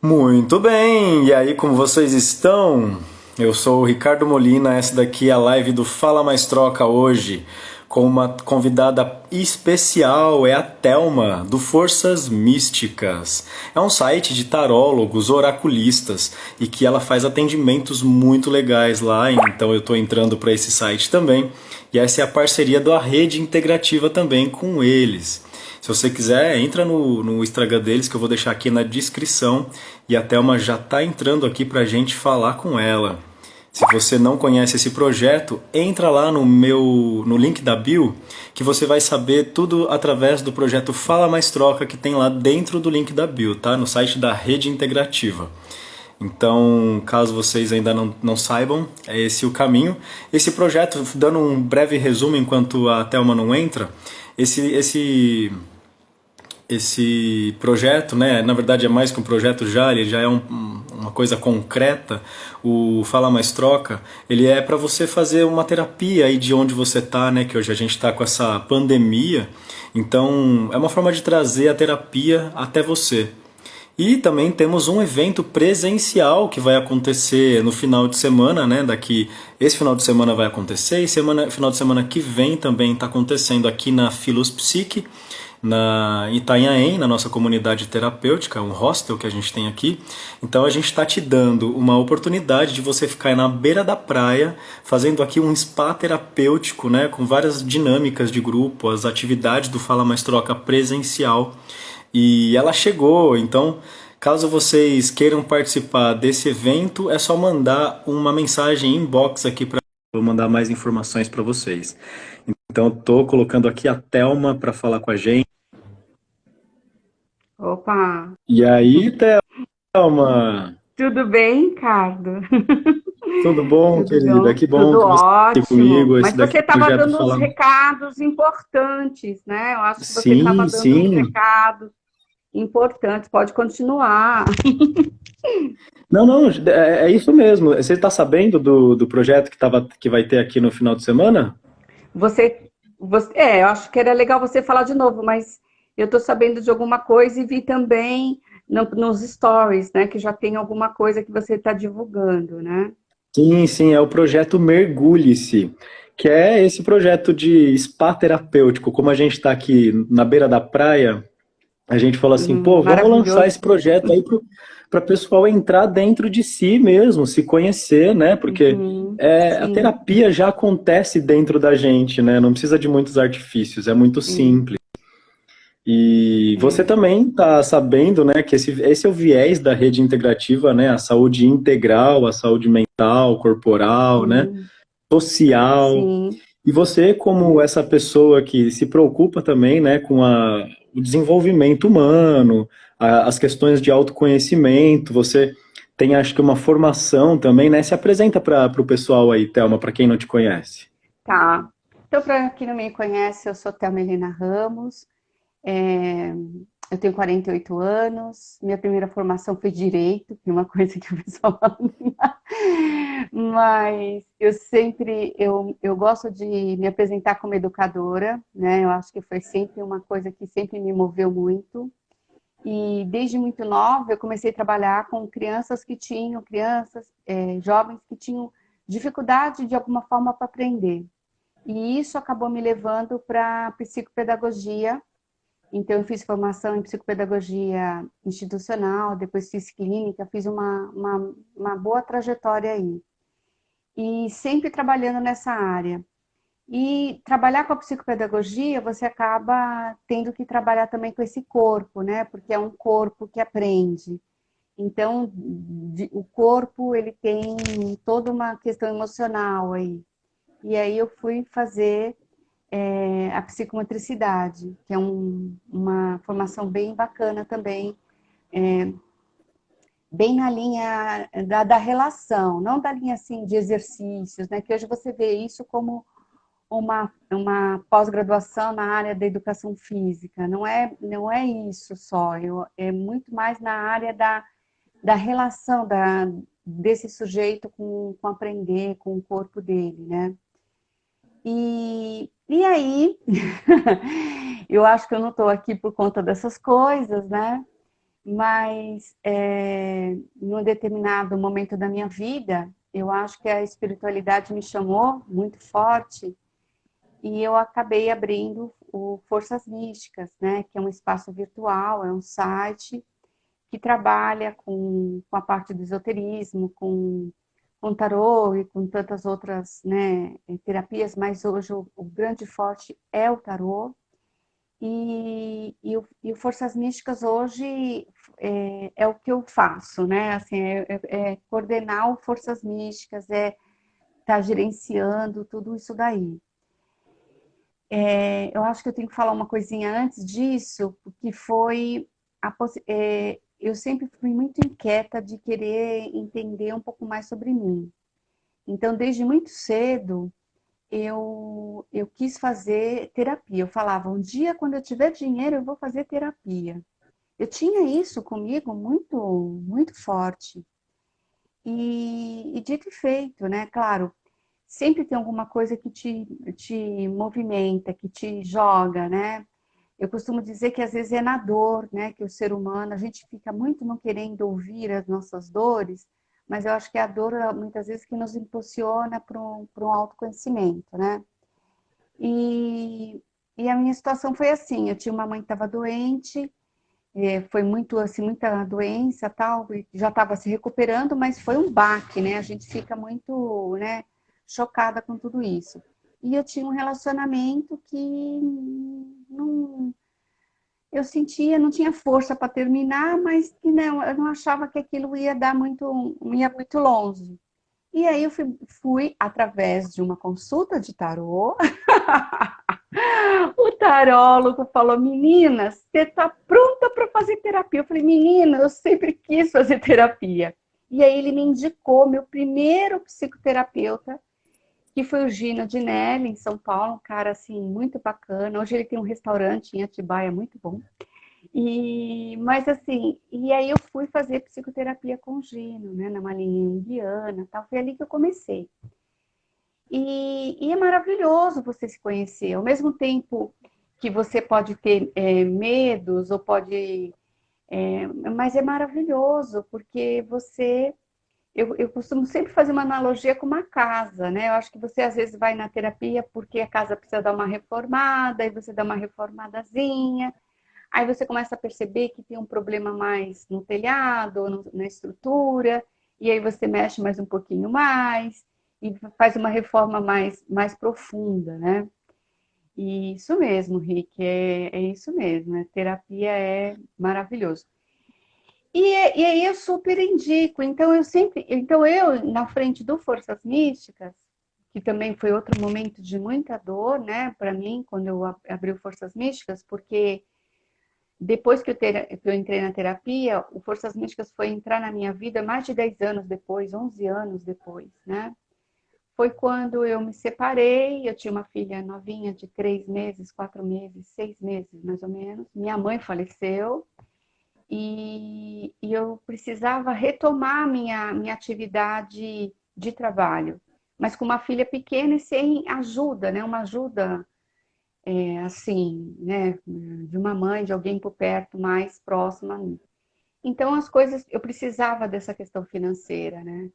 Muito bem! E aí, como vocês estão? Eu sou o Ricardo Molina, essa daqui é a live do Fala Mais Troca hoje, com uma convidada especial, é a Thelma, do Forças Místicas. É um site de tarólogos, oraculistas, e que ela faz atendimentos muito legais lá, então eu estou entrando para esse site também, e essa é a parceria da Rede Integrativa também com eles. Se você quiser, entra no Instagram deles que eu vou deixar aqui na descrição e a Thelma já está entrando aqui para a gente falar com ela. Se você não conhece esse projeto, entra lá no link da bio que você vai saber tudo através do projeto Fala Mais Troca que tem lá dentro do link da bio, tá? No site da Rede Integrativa. Então, caso vocês ainda não saibam, é esse o caminho. Esse projeto, dando um breve resumo enquanto a Thelma não entra, esse projeto, né, na verdade é mais que um projeto já, ele já é uma coisa concreta, o Fala Mais Troca, ele é para você fazer uma terapia aí de onde você tá, né, que hoje a gente está com essa pandemia, então é uma forma de trazer a terapia até você. E também temos um evento presencial que vai acontecer no final de semana, né? Esse final de semana vai acontecer e final de semana que vem também está acontecendo aqui na Filos Psique, na Itanhaém, na nossa comunidade terapêutica, um hostel que a gente tem aqui. Então a gente está te dando uma oportunidade de você ficar na beira da praia, fazendo aqui um spa terapêutico, né? Com várias dinâmicas de grupo, as atividades do Fala Mais Troca presencial. E ela chegou, então caso vocês queiram participar desse evento, é só mandar uma mensagem inbox aqui para eu mandar mais informações para vocês. Então estou colocando aqui a Thelma para falar com a gente. Opa, E aí, Thelma? tudo bem, Ricardo? Tudo bom, Tudo querida? bom? Que bom Tudo que você está aqui ótimo. comigo. Mas Esse daqui você é o estava projeto dando uns Falar. recados importantes, né? Eu acho que você estava Sim, dando uns sim. recados importantes. Pode continuar. Não, não, é isso mesmo. Você está sabendo do projeto que vai ter aqui no final de semana? Eu acho que era legal você falar de novo, mas eu estou sabendo de alguma coisa e vi também nos stories, né? Que já tem alguma coisa que você está divulgando, né? Sim, sim, é o projeto Mergulhe-se, que é esse projeto de spa terapêutico. Como a gente está aqui na beira da praia, a gente falou assim, pô, vamos lançar esse Maravilhoso. projeto aí para o pessoal entrar dentro de si mesmo, se conhecer, né? Porque Uhum, a sim, terapia já acontece dentro da gente, né? Não precisa de muitos artifícios, é muito sim. simples. E você É. também está sabendo, né, que esse é o viés da rede integrativa, né? A saúde integral, a saúde mental, corporal, né? Sim, Social. sim. E você, como essa pessoa que se preocupa também, né, com o desenvolvimento humano, as questões de autoconhecimento, você tem, acho que, uma formação também, né? Se apresenta para o pessoal aí, Thelma, para quem não te conhece. Tá. Então, para quem não me conhece, eu sou Thelma Ramos, é, eu tenho 48 anos, minha primeira formação foi Direito, que é uma coisa que o pessoal fala, mas eu gosto de me apresentar como educadora, né? Eu acho que foi sempre uma coisa que sempre me moveu muito. E desde muito nova eu comecei a trabalhar com jovens que tinham dificuldade de alguma forma para aprender. E isso acabou me levando para a psicopedagogia. Então, eu fiz formação em psicopedagogia institucional, depois fiz clínica, fiz uma boa trajetória aí. E sempre trabalhando nessa área. E trabalhar com a psicopedagogia, você acaba tendo que trabalhar também com esse corpo, né? Porque é um corpo que aprende. Então, o corpo, ele tem toda uma questão emocional aí. E aí eu fui fazer a psicomotricidade, que é uma formação bem bacana também, bem na linha da relação, não da linha assim de exercícios, né? Que hoje você vê isso como uma pós-graduação na área da educação física. Não é isso só, é muito mais na área da relação desse sujeito com aprender, com o corpo dele, né? E aí, eu acho que eu não estou aqui por conta dessas coisas, né? Mas, num determinado momento da minha vida, eu acho que a espiritualidade me chamou muito forte e eu acabei abrindo o Forças Místicas, né? Que é um espaço virtual, é um site que trabalha com a parte do esoterismo, com tarô e com tantas outras, né, terapias, mas hoje o grande forte é o tarô. E o Forças Místicas hoje é o que eu faço, né? Assim, é coordenar o Forças Místicas, é estar gerenciando tudo isso daí. Eu acho que eu tenho que falar uma coisinha antes disso, que foi eu sempre fui muito inquieta de querer entender um pouco mais sobre mim. Então, desde muito cedo, eu quis fazer terapia. Eu falava, um dia, quando eu tiver dinheiro, eu vou fazer terapia. Eu tinha isso comigo muito, muito forte. E dito e feito, né? Claro, sempre tem alguma coisa que te movimenta, que te joga, né? Eu costumo dizer que às vezes é na dor, né? Que o ser humano, a gente fica muito não querendo ouvir as nossas dores, mas eu acho que é a dor, muitas vezes, que nos impulsiona para um autoconhecimento, né? E, e a minha situação foi assim, eu tinha uma mãe que estava doente, foi muito assim, muita doença, tal, e já estava se recuperando, mas foi um baque, né? A gente fica muito, né, chocada com tudo isso. E eu tinha um relacionamento que não, eu sentia, não tinha força para terminar, mas que não, eu não achava que aquilo ia muito longe. E aí eu fui através de uma consulta de tarô. O tarólogo falou: menina, você está pronta para fazer terapia? Eu falei: menina, eu sempre quis fazer terapia. E aí ele me indicou meu primeiro psicoterapeuta, que foi o Gino Dinelli, em São Paulo, um cara assim muito bacana. Hoje ele tem um restaurante em Atibaia muito bom. Mas assim, e aí eu fui fazer psicoterapia com o Gino, né, numa linha junguiana, tal. Foi ali que eu comecei. E é maravilhoso você se conhecer. Ao mesmo tempo que você pode ter medos, ou pode. Mas é maravilhoso, porque você. Eu costumo sempre fazer uma analogia com uma casa, né? Eu acho que você às vezes vai na terapia porque a casa precisa dar uma reformada, e você dá uma reformadazinha, aí você começa a perceber que tem um problema mais no telhado, ou na estrutura, e aí você mexe mais um pouquinho mais, e faz uma reforma mais profunda, né? E isso mesmo, Rick, é isso mesmo, né? Terapia é maravilhoso. E aí eu super indico, então eu, na frente do Forças Místicas, que também foi outro momento de muita dor, né, para mim, quando eu abri o Forças Místicas, porque depois que eu entrei na terapia, o Forças Místicas foi entrar na minha vida mais de 10 anos depois, 11 anos depois, né? Foi quando eu me separei, eu tinha uma filha novinha de 3 meses, 4 meses, 6 meses mais ou menos. Minha mãe faleceu e eu precisava retomar minha atividade de trabalho, mas com uma filha pequena e sem ajuda, né? Uma ajuda assim, né? De uma mãe, de alguém por perto, mais próxima a mim. Então as coisas, eu precisava dessa questão financeira, né?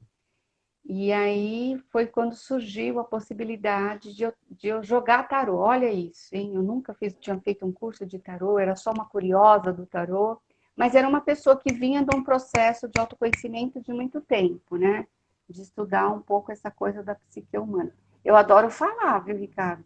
E aí foi quando surgiu a possibilidade de eu jogar tarô. Olha isso, hein? Eu nunca tinha feito um curso de tarô, era só uma curiosa do tarô, mas era uma pessoa que vinha de um processo de autoconhecimento de muito tempo, né? De estudar um pouco essa coisa da psique humana. Eu adoro falar, viu, Ricardo?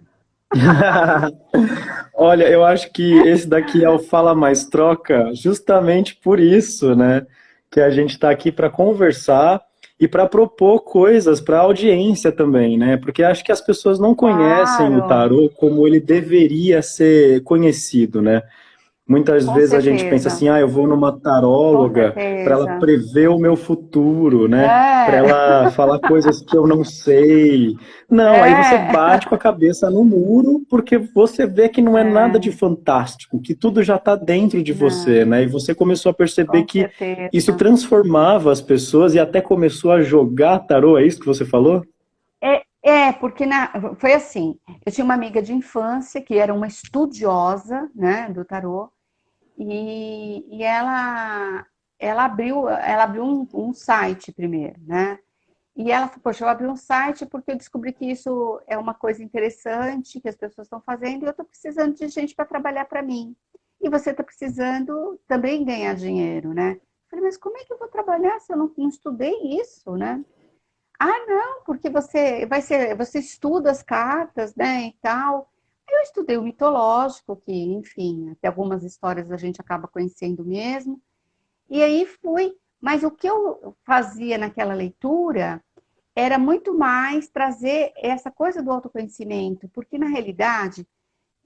Olha, eu acho que esse daqui é o Fala Mais Troca, justamente por isso, né? Que a gente está aqui para conversar e para propor coisas para a audiência também, né? Porque acho que as pessoas não conhecem o Claro, tarô como ele deveria ser conhecido, né? Muitas com vezes a gente pensa certeza, assim, ah, eu vou numa com taróloga para ela certeza. prever o meu futuro, né? Para É, ela falar coisas que eu não sei. Não, aí você é, bate com a cabeça no muro porque você vê que não é nada de é, fantástico, que tudo já está dentro de você, não, né? E você começou a perceber com que isso certeza. transformava as pessoas e até começou a jogar tarô, é isso que você falou? Porque foi assim, eu tinha uma amiga de infância que era uma estudiosa, né, do tarô, E ela abriu um site primeiro, né? E ela falou, poxa, eu abri um site porque eu descobri que isso é uma coisa interessante, que as pessoas estão fazendo, e eu estou precisando de gente para trabalhar para mim. E você está precisando também ganhar dinheiro, né? Eu falei, mas como é que eu vou trabalhar se eu não estudei isso, né? Ah, não, porque você estuda as cartas, né, e tal. Eu estudei o mitológico, que, enfim, até algumas histórias a gente acaba conhecendo mesmo. E aí fui, mas o que eu fazia naquela leitura era muito mais trazer essa coisa do autoconhecimento, porque na realidade,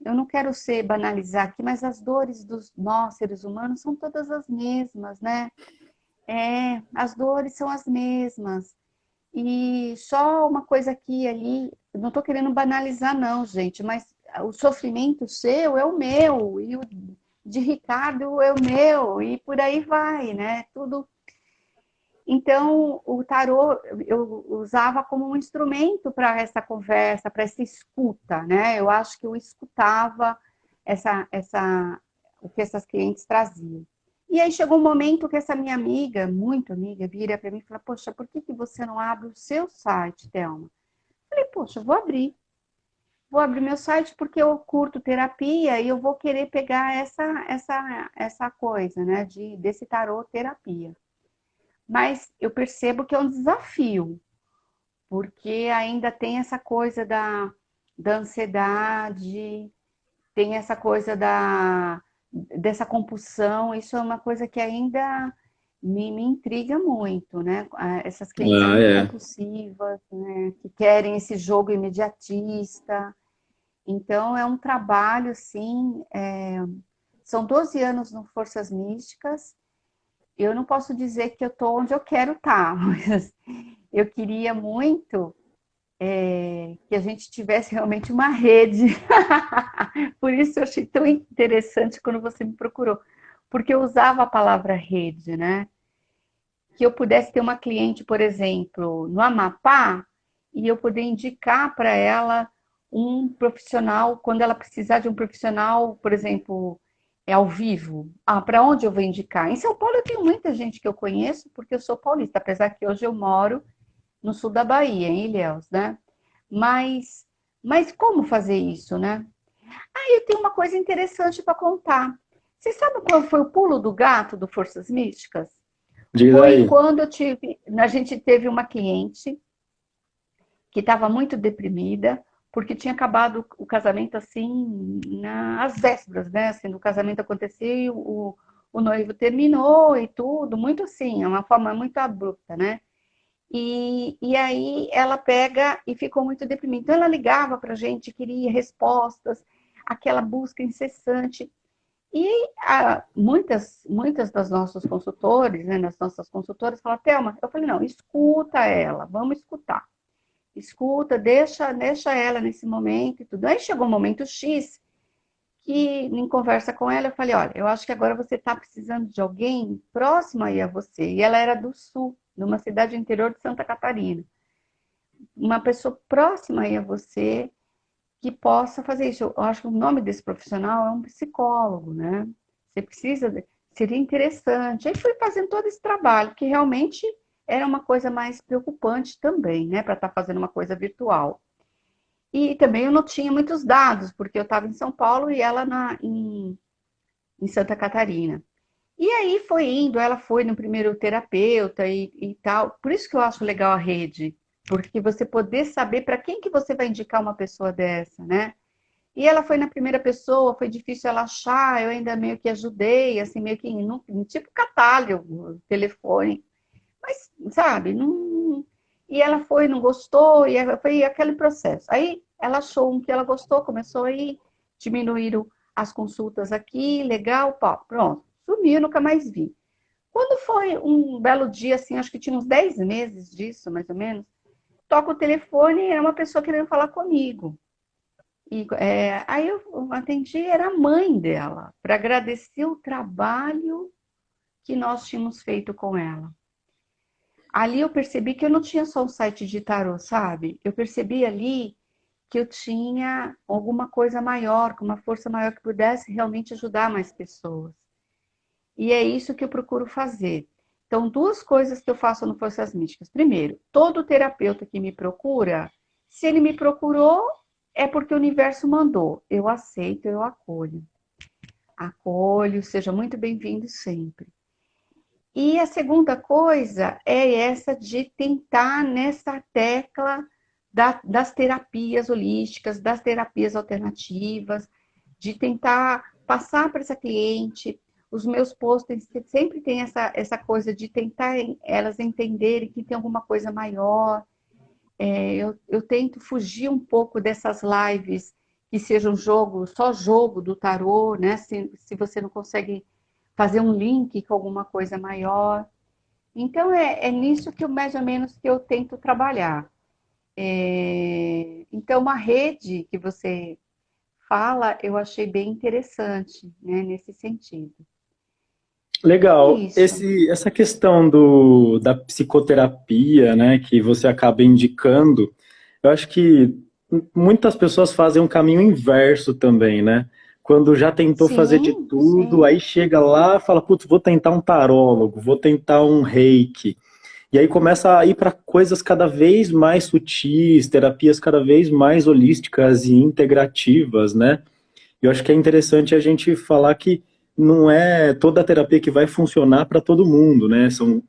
eu não quero ser banalizar aqui, mas as dores dos nós seres humanos são todas as mesmas, né? As dores são as mesmas. E só uma coisa aqui e ali, não estou querendo banalizar, não, gente, mas o sofrimento seu é o meu, e o de Ricardo é o meu, e por aí vai, né? Tudo. Então, o tarô eu usava como um instrumento para essa conversa, para essa escuta, né? Eu acho que eu escutava o que essas clientes traziam. E aí chegou um momento que essa minha amiga, muito amiga, vira para mim e fala: poxa, por que você não abre o seu site, Thelma? Eu falei: poxa, vou abrir. Vou abrir meu site porque eu curto terapia e eu vou querer pegar essa coisa, né, desse tarô terapia. Mas eu percebo que é um desafio, porque ainda tem essa coisa da ansiedade, tem essa coisa dessa compulsão, isso é uma coisa que ainda me intriga muito, né? Essas clientes Ah, muito é. compulsivas, né? Que querem esse jogo imediatista. Então, é um trabalho, assim, são 12 anos no Forças Místicas. Eu não posso dizer que eu estou onde eu quero estar, mas eu queria muito que a gente tivesse realmente uma rede. Por isso eu achei tão interessante quando você me procurou, porque eu usava a palavra rede, né? Que eu pudesse ter uma cliente, por exemplo, no Amapá, e eu poder indicar para ela um profissional, quando ela precisar de um profissional, por exemplo, ao vivo. Ah, para onde eu vou indicar? Em São Paulo eu tenho muita gente que eu conheço, porque eu sou paulista, apesar que hoje eu moro no sul da Bahia, em Ilhéus, né? Mas, mas como fazer isso, né? Aí eu tenho uma coisa interessante para contar. Você sabe qual foi o pulo do gato do Forças Místicas? Diz Foi aí. quando a gente teve uma cliente que estava muito deprimida, porque tinha acabado o casamento assim, nas vésperas, né? Assim, o casamento aconteceu, o noivo terminou e tudo, muito assim, é uma forma muito abrupta, né? E aí ela pega e ficou muito deprimida. Então ela ligava para a gente, queria respostas, aquela busca incessante. E muitas das nossos consultores, né, das nossas consultoras, falaram: Thelma, eu falei: não, escuta ela, vamos escutar. Escuta, deixa ela nesse momento e tudo. Aí chegou um momento X que, em conversa com ela, eu falei: olha, eu acho que agora você está precisando de alguém próximo aí a você. E ela era do sul, numa cidade interior de Santa Catarina. Uma pessoa próxima aí a você que possa fazer isso. Eu acho que o nome desse profissional é um psicólogo, né? Você seria interessante. Aí fui fazendo todo esse trabalho, que realmente era uma coisa mais preocupante também, né? Para estar fazendo uma coisa virtual. E também eu não tinha muitos dados, porque eu estava em São Paulo e ela em Santa Catarina. E aí foi indo, ela foi no primeiro terapeuta e tal. Por isso que eu acho legal a rede, porque você poder saber para quem que você vai indicar uma pessoa dessa, né? E ela foi na primeira pessoa, foi difícil ela achar, eu ainda meio que ajudei, assim, meio que tipo catálogo, telefone. Mas, sabe, não. E ela foi, não gostou, e foi aquele processo. Aí ela achou um que ela gostou, começou a ir, diminuíram as consultas aqui, legal, pá, pronto. Sumiu, nunca mais vi. Quando foi um belo dia, assim, acho que tinha uns 10 meses disso, mais ou menos, toca o telefone e era uma pessoa querendo falar comigo. Aí eu atendi, era a mãe dela, para agradecer o trabalho que nós tínhamos feito com ela. Ali eu percebi que eu não tinha só um site de tarô, sabe? Eu percebi ali que eu tinha alguma coisa maior, com uma força maior que pudesse realmente ajudar mais pessoas. E é isso que eu procuro fazer. Então, duas coisas que eu faço no Forças Místicas. Primeiro, todo terapeuta que me procura, se ele me procurou, é porque o universo mandou. Eu aceito, eu acolho. Acolho, seja muito bem-vindo sempre. E a segunda coisa é essa de tentar nessa tecla das terapias holísticas, das terapias alternativas, de tentar passar para essa cliente. Os meus posts sempre tem essa coisa de tentar elas entenderem que tem alguma coisa maior. Eu tento fugir um pouco dessas lives que sejam jogo, só jogo do tarô, né? Se você não consegue fazer um link com alguma coisa maior. Então, é nisso que eu, mais ou menos que eu tento trabalhar. Então, uma rede que você fala, eu achei bem interessante, né, nesse sentido. É Legal. isso. Essa questão da psicoterapia, né, que você acaba indicando, eu acho que muitas pessoas fazem um caminho inverso também, né? Quando já tentou fazer de Sim, tudo, sim. aí chega lá, fala, putz, vou tentar um tarólogo, vou tentar um reiki. E aí começa a ir para coisas cada vez mais sutis, terapias cada vez mais holísticas e integrativas, né? Eu acho que é interessante a gente falar que não é toda a terapia que vai funcionar para todo mundo, né? A gente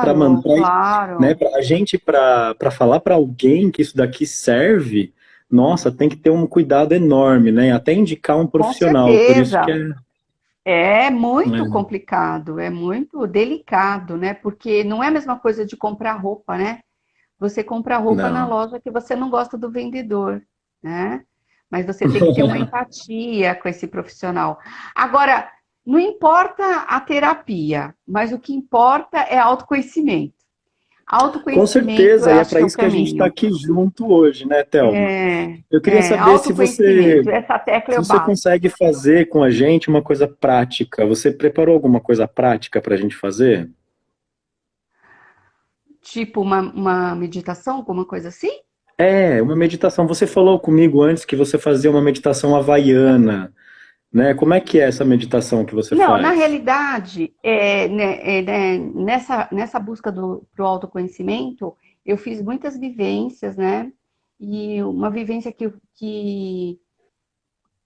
para Claro, mandar, né? claro. A gente para falar para alguém que isso daqui serve, nossa, tem que ter um cuidado enorme, né? Até indicar um Com profissional. Por isso que certeza. É muito complicado, é muito delicado, né? Porque não é a mesma coisa de comprar roupa, né? Você compra roupa na não. loja que você não gosta do vendedor, né? Mas você tem que ter uma empatia com esse profissional. Agora, não importa a terapia, mas o que importa é autoconhecimento. Com Autoconhecimento, certeza, eu e é acho para que é o isso que a gente está caminho. aqui junto hoje, né, Thelma? Eu queria saber Autoconhecimento, essa tecla se é o você básico. consegue fazer com a gente uma coisa prática. Você preparou alguma coisa prática para a gente fazer? Tipo uma meditação, alguma coisa assim? É, uma meditação. Você falou comigo antes que você fazia uma meditação havaiana, né? Como é que é essa meditação que você Não, na faz? realidade, nessa busca pro autoconhecimento, eu fiz muitas vivências, né? E uma vivência que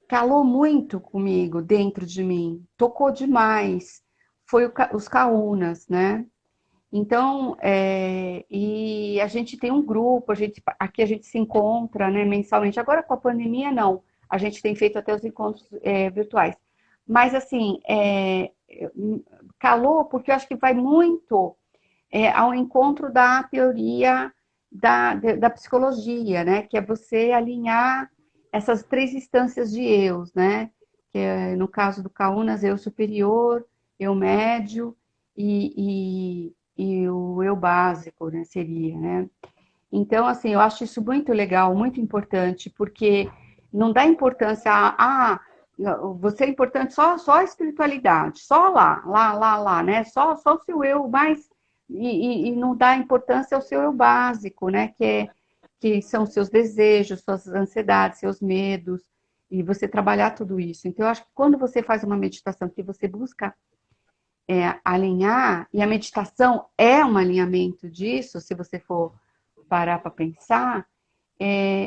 calou muito comigo, dentro de mim, tocou demais, foi os Kaunas, né? Então, e a gente tem um grupo, aqui a gente se encontra, né, mensalmente. Agora com a pandemia, não. A gente tem feito até os encontros virtuais. Mas, assim, calou porque eu acho que vai muito ao encontro da teoria da psicologia, né? Que é você alinhar essas três instâncias de eus, né? Que é, no caso do Kaunas, eu superior, eu médio e o eu básico, né? Seria, né? Então, assim, eu acho isso muito legal, muito importante, porque não dá importância você é importante só a espiritualidade, só lá, né? Só o seu eu mais. E não dá importância ao seu eu básico, né? Que são os seus desejos, suas ansiedades, seus medos, e você trabalhar tudo isso. Então, eu acho que quando você faz uma meditação que você busca alinhar, e a meditação é um alinhamento disso, se você for parar para pensar,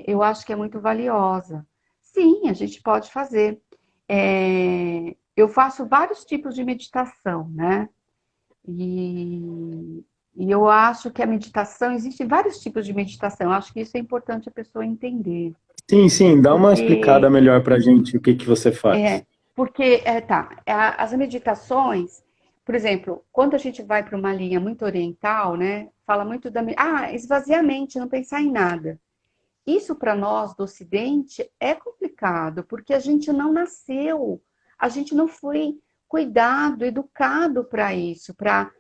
eu acho que é muito valiosa. Sim, a gente pode fazer. Eu faço vários tipos de meditação, né? E, e eu acho que a meditação, existem vários tipos de meditação. Eu acho que isso é importante a pessoa entender. Sim, sim, dá uma explicada Porque, melhor pra gente o que que você faz. as meditações, por exemplo, quando a gente vai para uma linha muito oriental, né? Fala muito esvaziar a mente, não pensar em nada. Isso para nós do Ocidente é complicado, porque a gente não nasceu, a gente não foi cuidado, educado para isso, para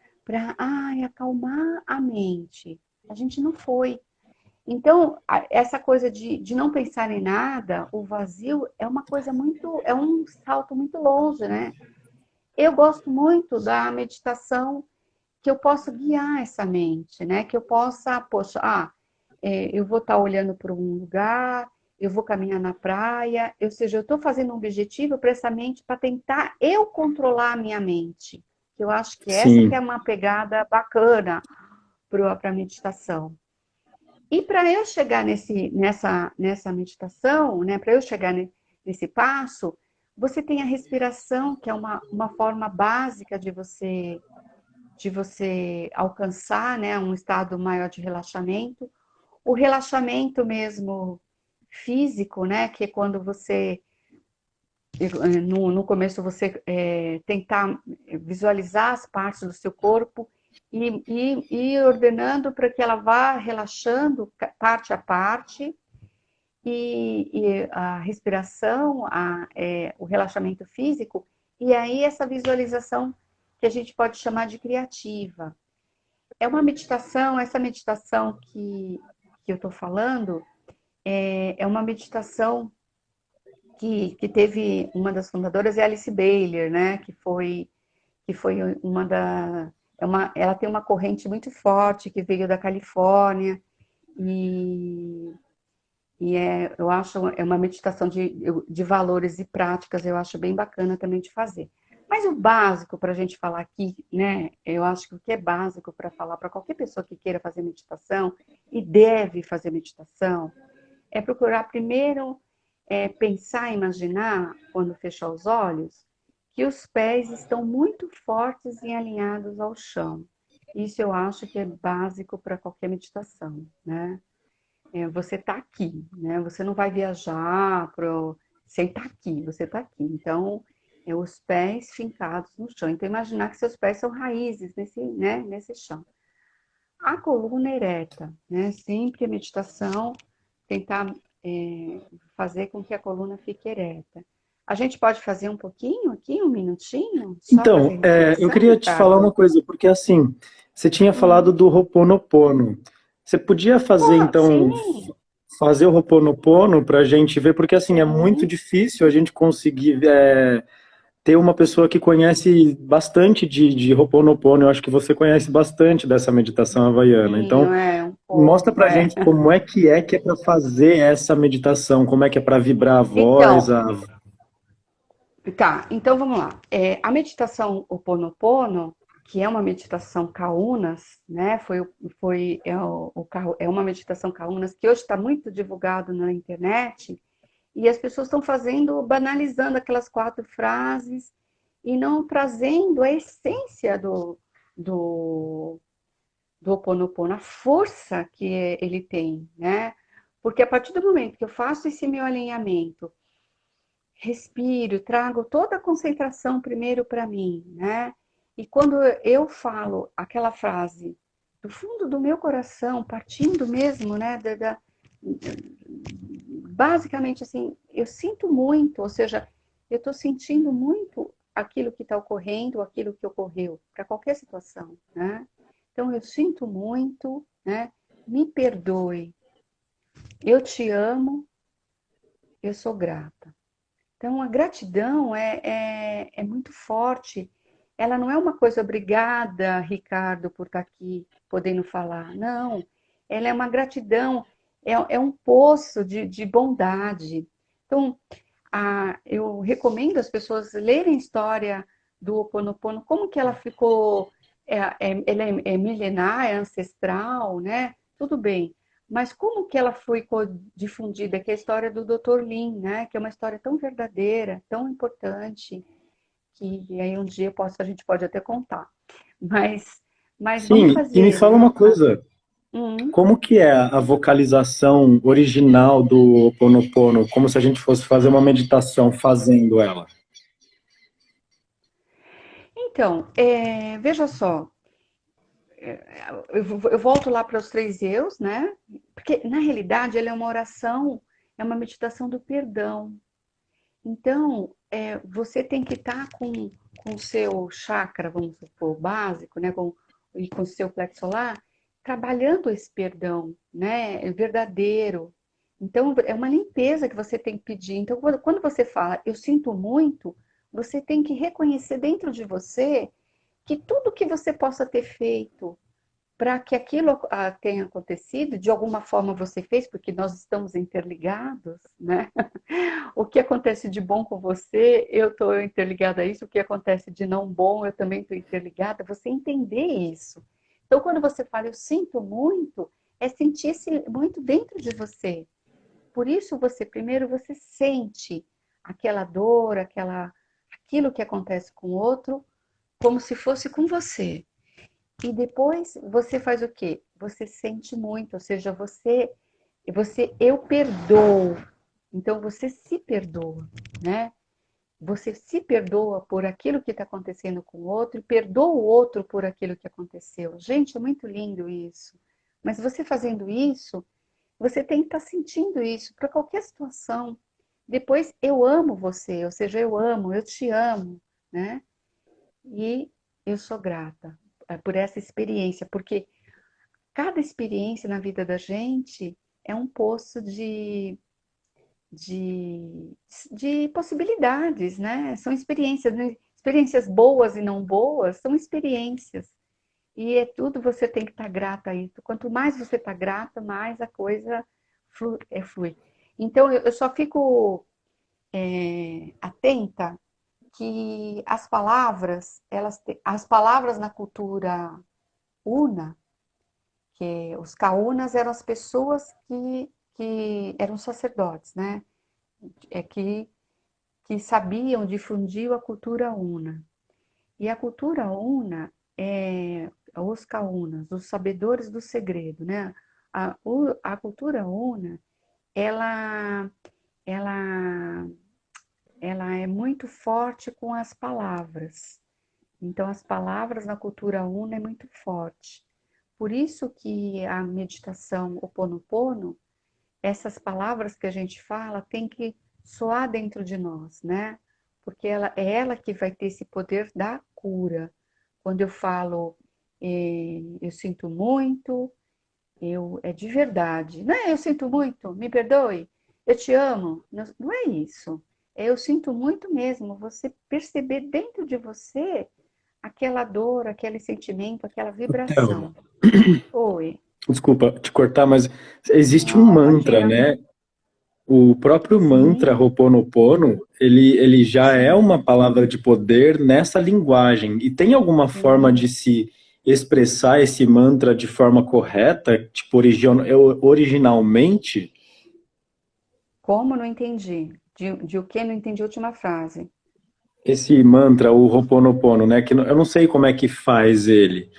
acalmar a mente. A gente não foi. Então, essa coisa de não pensar em nada, o vazio, é uma coisa muito, é um salto muito longe, né? Eu gosto muito da meditação que eu possa guiar essa mente, né? Que eu possa, poxa, eu vou estar olhando para um lugar, eu vou caminhar na praia, ou seja, eu estou fazendo um objetivo para essa mente, para tentar eu controlar a minha mente. Eu acho que essa que é Sim. uma pegada bacana para a meditação. E para eu chegar nessa meditação, né, para eu chegar nesse passo, você tem a respiração, que é uma forma básica de você alcançar, né, um estado maior de relaxamento. O relaxamento mesmo físico, né, que é quando você, no começo, você tentar visualizar as partes do seu corpo e ir ordenando para que ela vá relaxando parte a parte, e a respiração, o relaxamento físico, e aí essa visualização que a gente pode chamar de criativa. É uma meditação, essa meditação que eu estou falando, é uma meditação que teve uma das fundadoras, é Alice Bailey, né? Que foi uma da. Ela tem uma corrente muito forte que veio da Califórnia, e, eu acho é uma meditação de valores e práticas, eu acho bem bacana também de fazer. Mas o básico para a gente falar aqui, né? Eu acho que o que é básico para falar para qualquer pessoa que queira fazer meditação e deve fazer meditação é procurar primeiro pensar, imaginar, quando fechar os olhos, que os pés estão muito fortes e alinhados ao chão. Isso eu acho que é básico para qualquer meditação, né? Você está aqui, né? Você não vai viajar você está aqui, você está aqui. Então, os pés fincados no chão. Então, imaginar que seus pés são raízes nesse chão. A coluna ereta, né? Sempre a meditação tentar fazer com que a coluna fique ereta. A gente pode fazer um pouquinho aqui, um minutinho, só fazer Então, eu respiração, queria te falar Ricardo? uma coisa, porque assim, você tinha falado Hum. do Ho'oponopono. Você podia fazer, Pô, então, sim, fazer o Ho'oponopono para a gente ver, porque assim, é muito sim. difícil a gente conseguir ter uma pessoa que conhece bastante de Ho'oponopono. Eu acho que você conhece bastante dessa meditação havaiana. Sim, Então, um mostra pouco, pra gente como é para fazer essa meditação, como é que é para vibrar a voz, Então, a... tá, então vamos lá. A meditação Ho Oponopono, que é uma meditação Kaunas, né? É uma meditação Kaunas que hoje está muito divulgado na internet, e as pessoas estão fazendo, banalizando aquelas 4 frases e não trazendo a essência do, do Ho Oponopono, a força que ele tem, né? Porque a partir do momento que eu faço esse meu alinhamento, respiro, trago toda a concentração primeiro para mim, né? E quando eu falo aquela frase do fundo do meu coração, partindo mesmo, né, basicamente assim, eu sinto muito, ou seja, eu estou sentindo muito aquilo que está ocorrendo, aquilo que ocorreu, para qualquer situação, né? Então eu sinto muito, né? Me perdoe, eu te amo, eu sou grata. Então, a gratidão é muito forte. Ela não é uma coisa obrigada, Ricardo, por estar aqui podendo falar. Não. Ela é uma gratidão, é um poço de bondade. Então, eu recomendo as pessoas lerem a história do Ho Oponopono, como que ela ficou. Ela é milenar, é ancestral, né? Tudo bem. Mas como que ela foi difundida? Que é a história do Dr. Lin, né? Que é uma história tão verdadeira, tão importante, que aí um dia a gente pode até contar. Mas, mas vamos Sim, e me fazer, fala né? uma coisa, Hum. como que é a vocalização original do Ho Oponopono? Como se a gente fosse fazer uma meditação fazendo ela. Então, veja só, eu volto lá para os 3 eus, né? Porque, na realidade, ela é uma oração, é uma meditação do perdão. Então, você tem que estar com o seu chakra, vamos supor, básico, né? E com o seu plexo solar, trabalhando esse perdão, né? Verdadeiro. Então, é uma limpeza que você tem que pedir. Então, quando você fala, eu sinto muito, você tem que reconhecer dentro de você que tudo que você possa ter feito para que aquilo tenha acontecido, de alguma forma você fez, porque nós estamos interligados, né? O que acontece de bom com você, eu estou interligada a isso. O que acontece de não bom, eu também estou interligada. Você entender isso. Então, quando você fala, eu sinto muito, é sentir-se muito dentro de você. Por isso, primeiro você sente aquela dor, aquilo que acontece com o outro, como se fosse com você. E depois você faz o quê? Você sente muito, ou seja, eu perdoo. Então você se perdoa, né? Você se perdoa por aquilo que está acontecendo com o outro e perdoa o outro por aquilo que aconteceu. Gente, é muito lindo isso. Mas você fazendo isso, você tem que estar sentindo isso para qualquer situação. Depois, eu amo você, ou seja, eu te amo, né? E eu sou grata por essa experiência, porque cada experiência na vida da gente é um poço de, de possibilidades, né? São experiências, né? Experiências boas e não boas, são experiências. E é tudo, você tem que estar grata a isso. Quanto mais você está grata, mais a coisa flui. Então, eu só fico atenta que as palavras na cultura una, que os kaunas eram as pessoas que eram sacerdotes, né? É que sabiam difundir a cultura una. E a cultura una é os kaunas, os sabedores do segredo, né? A cultura una, ela, ela, ela é muito forte com as palavras. Então, as palavras na cultura una é muito forte. Por isso que a meditação Ho Oponopono, essas palavras que a gente fala, tem que soar dentro de nós, né? Porque ela que vai ter esse poder da cura. Quando eu falo, eu sinto muito, é de verdade. Não é eu sinto muito, me perdoe, eu te amo. Não, não é isso. É eu sinto muito mesmo. Você perceber dentro de você aquela dor, aquele sentimento, aquela Thelma, vibração. Oi. desculpa te cortar, mas existe um Não, mantra, imagina. né? O próprio mantra Sim, Ho'oponopono, ele já é sim, uma palavra de poder nessa linguagem. E tem alguma forma sim. de se expressar esse mantra de forma correta, tipo originalmente? Como não entendi? De o que não entendi a última frase? Esse mantra, o Ho'oponopono, né? Que eu não sei como é que faz ele.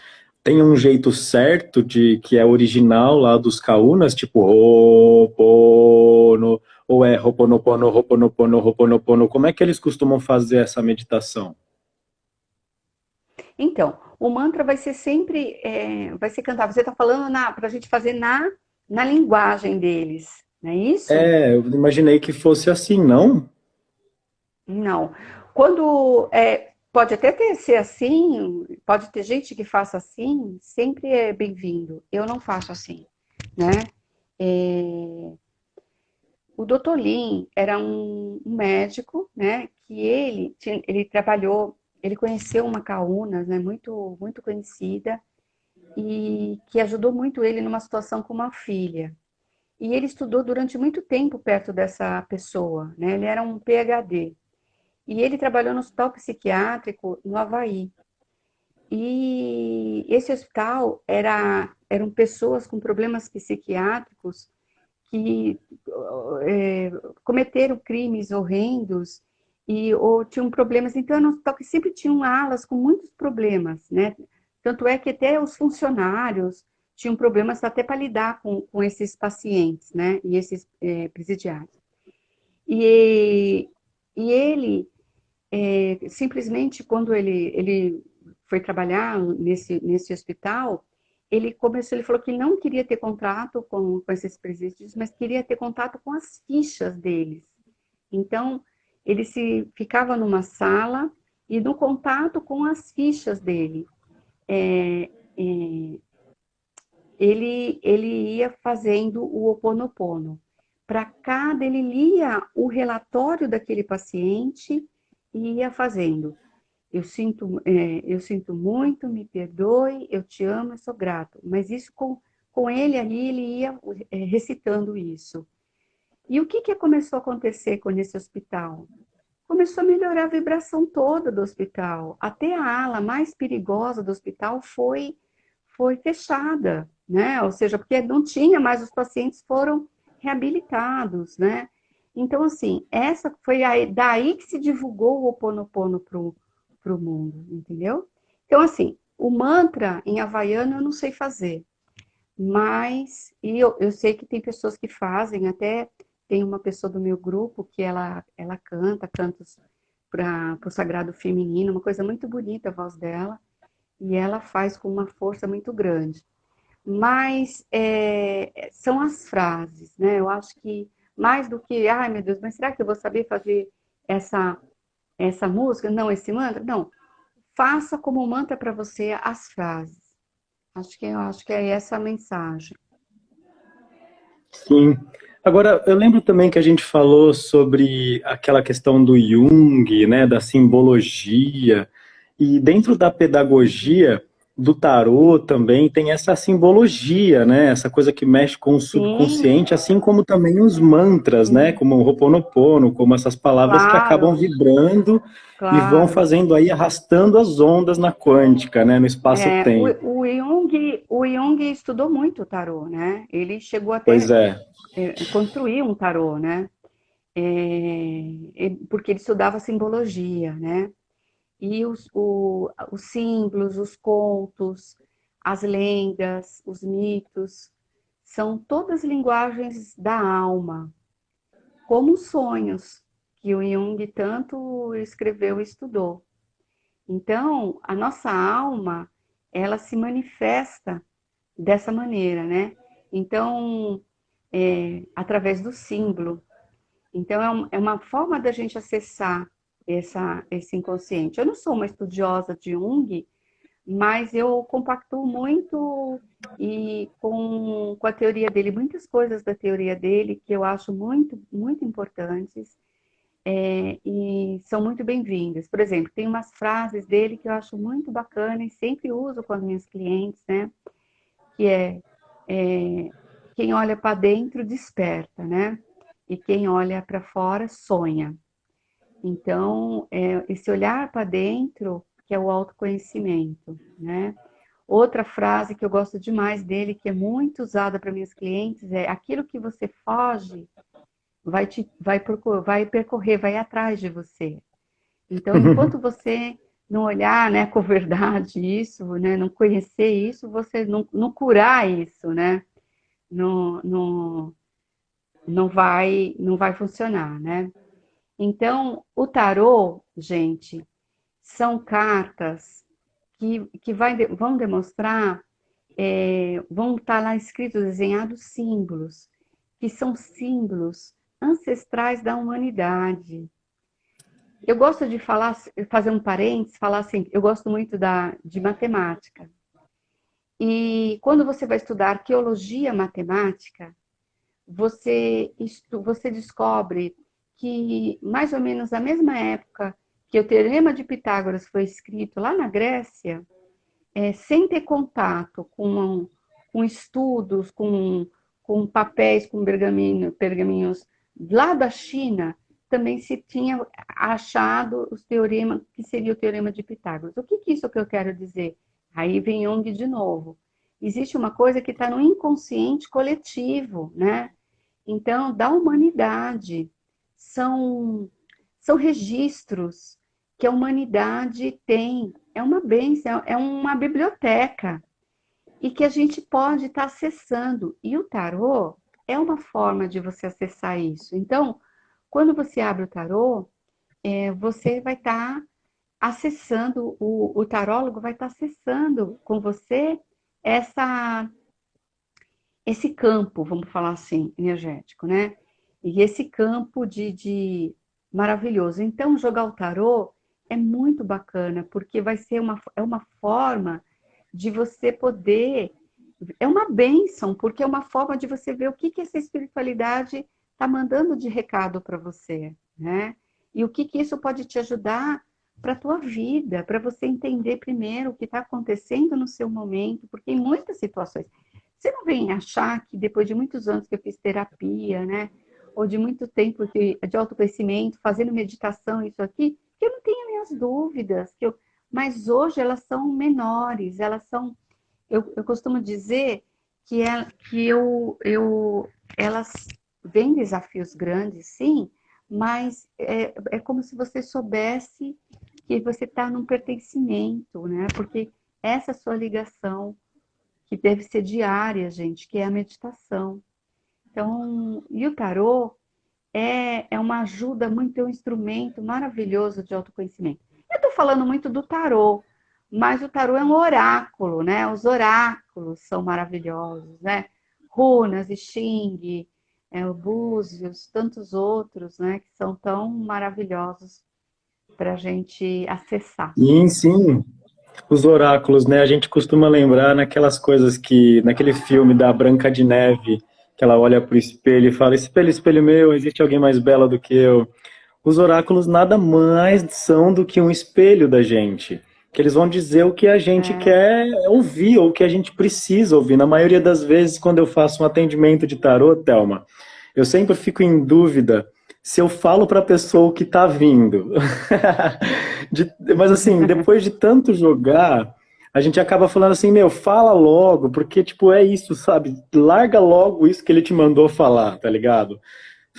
Tem um jeito certo de que é original lá dos Kaunas, tipo Ho'opono, ou é Ho'oponopono, Ho'oponopono, Ho'oponopono. Como é que eles costumam fazer essa meditação? Então, o mantra vai ser sempre, vai ser cantado. Você está falando para a gente fazer na linguagem deles, não é isso? É, eu imaginei que fosse assim, não? Não. Pode até ser assim, pode ter gente que faça assim, sempre é bem-vindo. Eu não faço assim, né? É, o Dr. Lin era um médico, né? Que ele trabalhou, ele conheceu uma Kauna, né? Muito conhecida e que ajudou muito ele numa situação com uma filha. E ele estudou durante muito tempo perto dessa pessoa, né? Ele era um PhD. E ele trabalhou no hospital psiquiátrico no Havaí. E esse hospital eram pessoas com problemas psiquiátricos que cometeram crimes horrendos ou tinham problemas. Então, era um hospital que sempre tinham alas com muitos problemas, né? Tanto é que até os funcionários tinham problemas até para lidar com esses pacientes, né? E esses presidiários. E, e ele simplesmente quando ele foi trabalhar nesse hospital, ele falou que não queria ter contato com esses presídios, mas queria ter contato com as fichas deles. Então, ele se ficava numa sala e no contato com as fichas dele. É, é, ele ia fazendo o Ho Oponopono. Para cada, ele lia o relatório daquele paciente e ia fazendo. eu sinto muito, me perdoe, eu te amo, eu sou grato. Mas isso com ele ali, ele ia recitando isso. E o que começou a acontecer com esse hospital? Começou a melhorar a vibração toda do hospital. Até a ala mais perigosa do hospital foi fechada, né? Ou seja, porque não tinha mais, os pacientes foram reabilitados, né? Então, assim, essa foi daí que se divulgou o Ho Oponopono para o mundo, entendeu? Então, assim, o mantra em havaiano eu não sei fazer, mas eu sei que tem pessoas que fazem, até tem uma pessoa do meu grupo que ela canta cantos para o sagrado feminino, uma coisa muito bonita a voz dela, e ela faz com uma força muito grande. Mas são as frases, né? Eu acho que mais do que, ai meu Deus, mas será que eu vou saber fazer essa música? Não, esse mantra? Não. Faça como mantra para você as frases. Eu acho que é essa a mensagem. Sim. Agora, eu lembro também que a gente falou sobre aquela questão do Jung, né, da simbologia, e dentro da pedagogia do tarô também tem essa simbologia, né, essa coisa que mexe com o Sim, subconsciente, assim como também os mantras, né, sim, como o Ho'oponopono, como essas palavras que acabam claro, vibrando e vão claro. fazendo aí, arrastando as ondas na quântica, né, no espaço-tempo. O Jung estudou muito o tarô, né? Ele chegou Pois até é. construir um tarô, né? Porque ele estudava simbologia, né? E os símbolos, os contos, as lendas, os mitos, são todas linguagens da alma, como os sonhos, que o Jung tanto escreveu e estudou. Então, a nossa alma, ela se manifesta dessa maneira, né? Então, através do símbolo. Então, é uma forma da gente acessar esse inconsciente. Eu não sou uma estudiosa de Jung, mas eu compactuo muito com a teoria dele, muitas coisas da teoria dele que eu acho muito, muito importantes e são muito bem-vindas. Por exemplo, tem umas frases dele que eu acho muito bacana e sempre uso com as minhas clientes, né? Que é quem olha para dentro desperta, né? E quem olha para fora sonha. Então, esse olhar para dentro que é o autoconhecimento, né? Outra frase que eu gosto demais dele, que é muito usada para minhas clientes, é: aquilo que você foge vai percorrer, vai atrás de você. Então, enquanto você não olhar, né, com verdade isso, né, não conhecer isso, você não curar isso, né, não, não, não vai funcionar, né? Então, o tarô, gente, são cartas que vão demonstrar, vão estar lá escritos, desenhados símbolos, que são símbolos ancestrais da humanidade. Eu gosto de falar, fazer um parênteses, falar assim, eu gosto muito de matemática. E quando você vai estudar arqueologia matemática, você descobre que mais ou menos na mesma época que o Teorema de Pitágoras foi escrito lá na Grécia, sem ter contato com estudos, com papéis, com pergaminhos lá da China, também se tinha achado os teoremas, que seria o Teorema de Pitágoras. O que é isso que eu quero dizer? Aí vem Jung de novo. Existe uma coisa que está no inconsciente coletivo, né? Então, da humanidade. São, são registros que a humanidade tem. É uma bênção, é uma biblioteca. E que a gente pode estar acessando. E o tarô é uma forma de você acessar isso. Então, quando você abre o tarô, você vai estar acessando, o tarólogo vai estar acessando com você essa esse campo, vamos falar assim, energético, né? E esse campo de maravilhoso. Então, jogar o tarô é muito bacana, porque é uma forma de você poder. É uma bênção, porque é uma forma de você ver o que essa espiritualidade está mandando de recado para você, né? E o que isso pode te ajudar para a tua vida, para você entender primeiro o que está acontecendo no seu momento, porque em muitas situações, você não vem achar que depois de muitos anos que eu fiz terapia, né, ou de muito tempo de autoconhecimento, fazendo meditação, isso aqui, que eu não tenho minhas dúvidas, mas hoje elas são menores, elas são, eu costumo dizer elas vêm desafios grandes, sim, mas é como se você soubesse que você está num pertencimento, né? Porque essa sua ligação, que deve ser diária, gente, que é a meditação. Então, e o tarô é uma ajuda muito, é um instrumento maravilhoso de autoconhecimento. Eu estou falando muito do tarô, mas o tarô é um oráculo, né? Os oráculos são maravilhosos, né? Runas, I Ching, o Búzios, tantos outros, né? Que são tão maravilhosos para a gente acessar. Sim, sim. Os oráculos, né? A gente costuma lembrar naquelas coisas que, naquele filme da Branca de Neve, que ela olha pro espelho e fala: espelho, espelho meu, existe alguém mais bela do que eu? Os oráculos nada mais são do que um espelho da gente. Que eles vão dizer o que a gente É, quer ouvir ou o que a gente precisa ouvir. Na maioria das vezes, quando eu faço um atendimento de tarô, Thelma, eu sempre fico em dúvida se eu falo para a pessoa o que está vindo. Mas assim, depois de tanto jogar, a gente acaba falando assim, meu, fala logo, porque tipo, é isso, sabe? Larga logo isso que ele te mandou falar, tá ligado?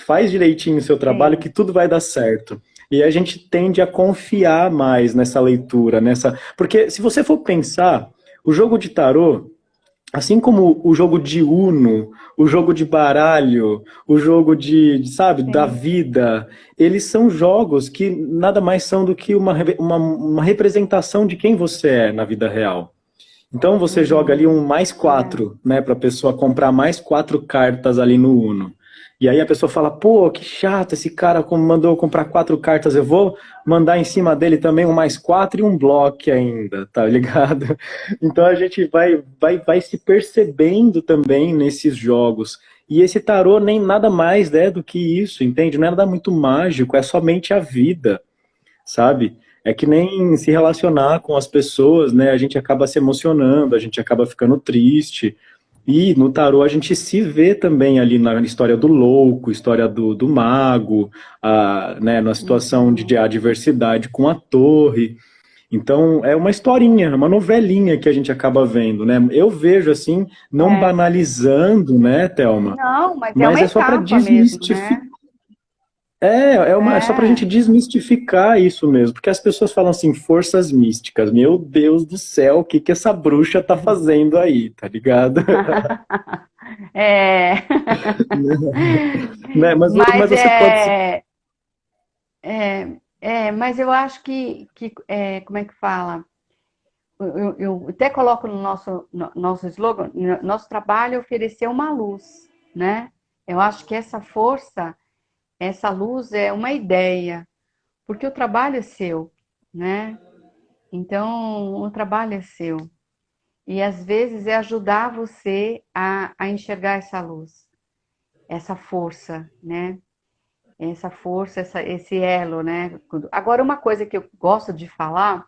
Faz direitinho o seu trabalho que sim, tudo vai dar certo. E a gente tende a confiar mais nessa leitura, nessa. Porque se você for pensar, o jogo de tarô, assim como o jogo de Uno, o jogo de baralho, o jogo sabe, da sim. vida, eles são jogos que nada mais são do que uma representação de quem você é na vida real. Então você joga ali um mais É. quatro, né, para a pessoa comprar mais quatro cartas ali no Uno. E aí a pessoa fala, pô, que chato, esse cara mandou eu comprar quatro cartas, eu vou mandar em cima dele também um mais quatro e um bloco ainda, tá ligado? Então a gente vai se percebendo também nesses jogos. E esse tarô nem nada mais é do que isso, entende? Não é nada muito mágico, é somente a vida, sabe? É que nem se relacionar com as pessoas, né? A gente acaba se emocionando, a gente acaba ficando triste. E no tarô a gente se vê também ali na história do louco, história do mago, né, na situação de Uhum. adversidade com a torre. Então é uma historinha, é uma novelinha que a gente acaba vendo, né? Eu vejo assim, não É. banalizando, né, Thelma? Não, mas é Mas uma é só para etapa mesmo, desmistificar. né? É só pra gente É. desmistificar isso mesmo, porque as pessoas falam assim, forças místicas. Meu Deus do céu, o que que essa bruxa tá fazendo aí, tá ligado? É. Né? Mas Mas você pode se. mas eu acho como é que fala? Eu até coloco no nosso slogan, nosso trabalho é oferecer uma luz, né? Eu acho que essa luz é uma ideia, porque o trabalho é seu, né? Então, o trabalho é seu. E às vezes é ajudar você a enxergar essa luz, essa força, né? Essa força, esse elo, né? Agora, uma coisa que eu gosto de falar,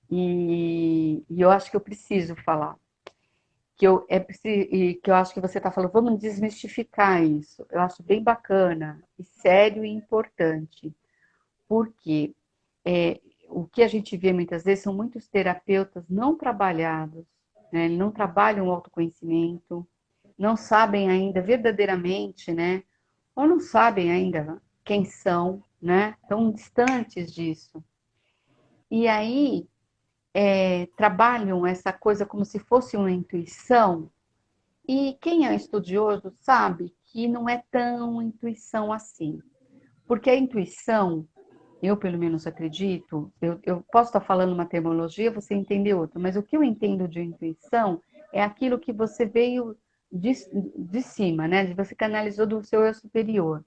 e eu acho que eu preciso falar, e que eu acho que você está falando, vamos desmistificar isso. Eu acho bem bacana, e sério e importante, porque é, o que a gente vê muitas vezes são muitos terapeutas não trabalhados, né? Não trabalham o autoconhecimento, não sabem ainda verdadeiramente, né? Ou não sabem ainda quem são, né? Estão distantes disso. E aí trabalham essa coisa como se fosse uma intuição. E quem é estudioso sabe que não é tão intuição assim. Porque a intuição, eu pelo menos acredito, eu posso estar falando uma terminologia, você entender outra, mas o que eu entendo de intuição é aquilo que você veio de, de cima, né? Você canalizou do seu eu superior.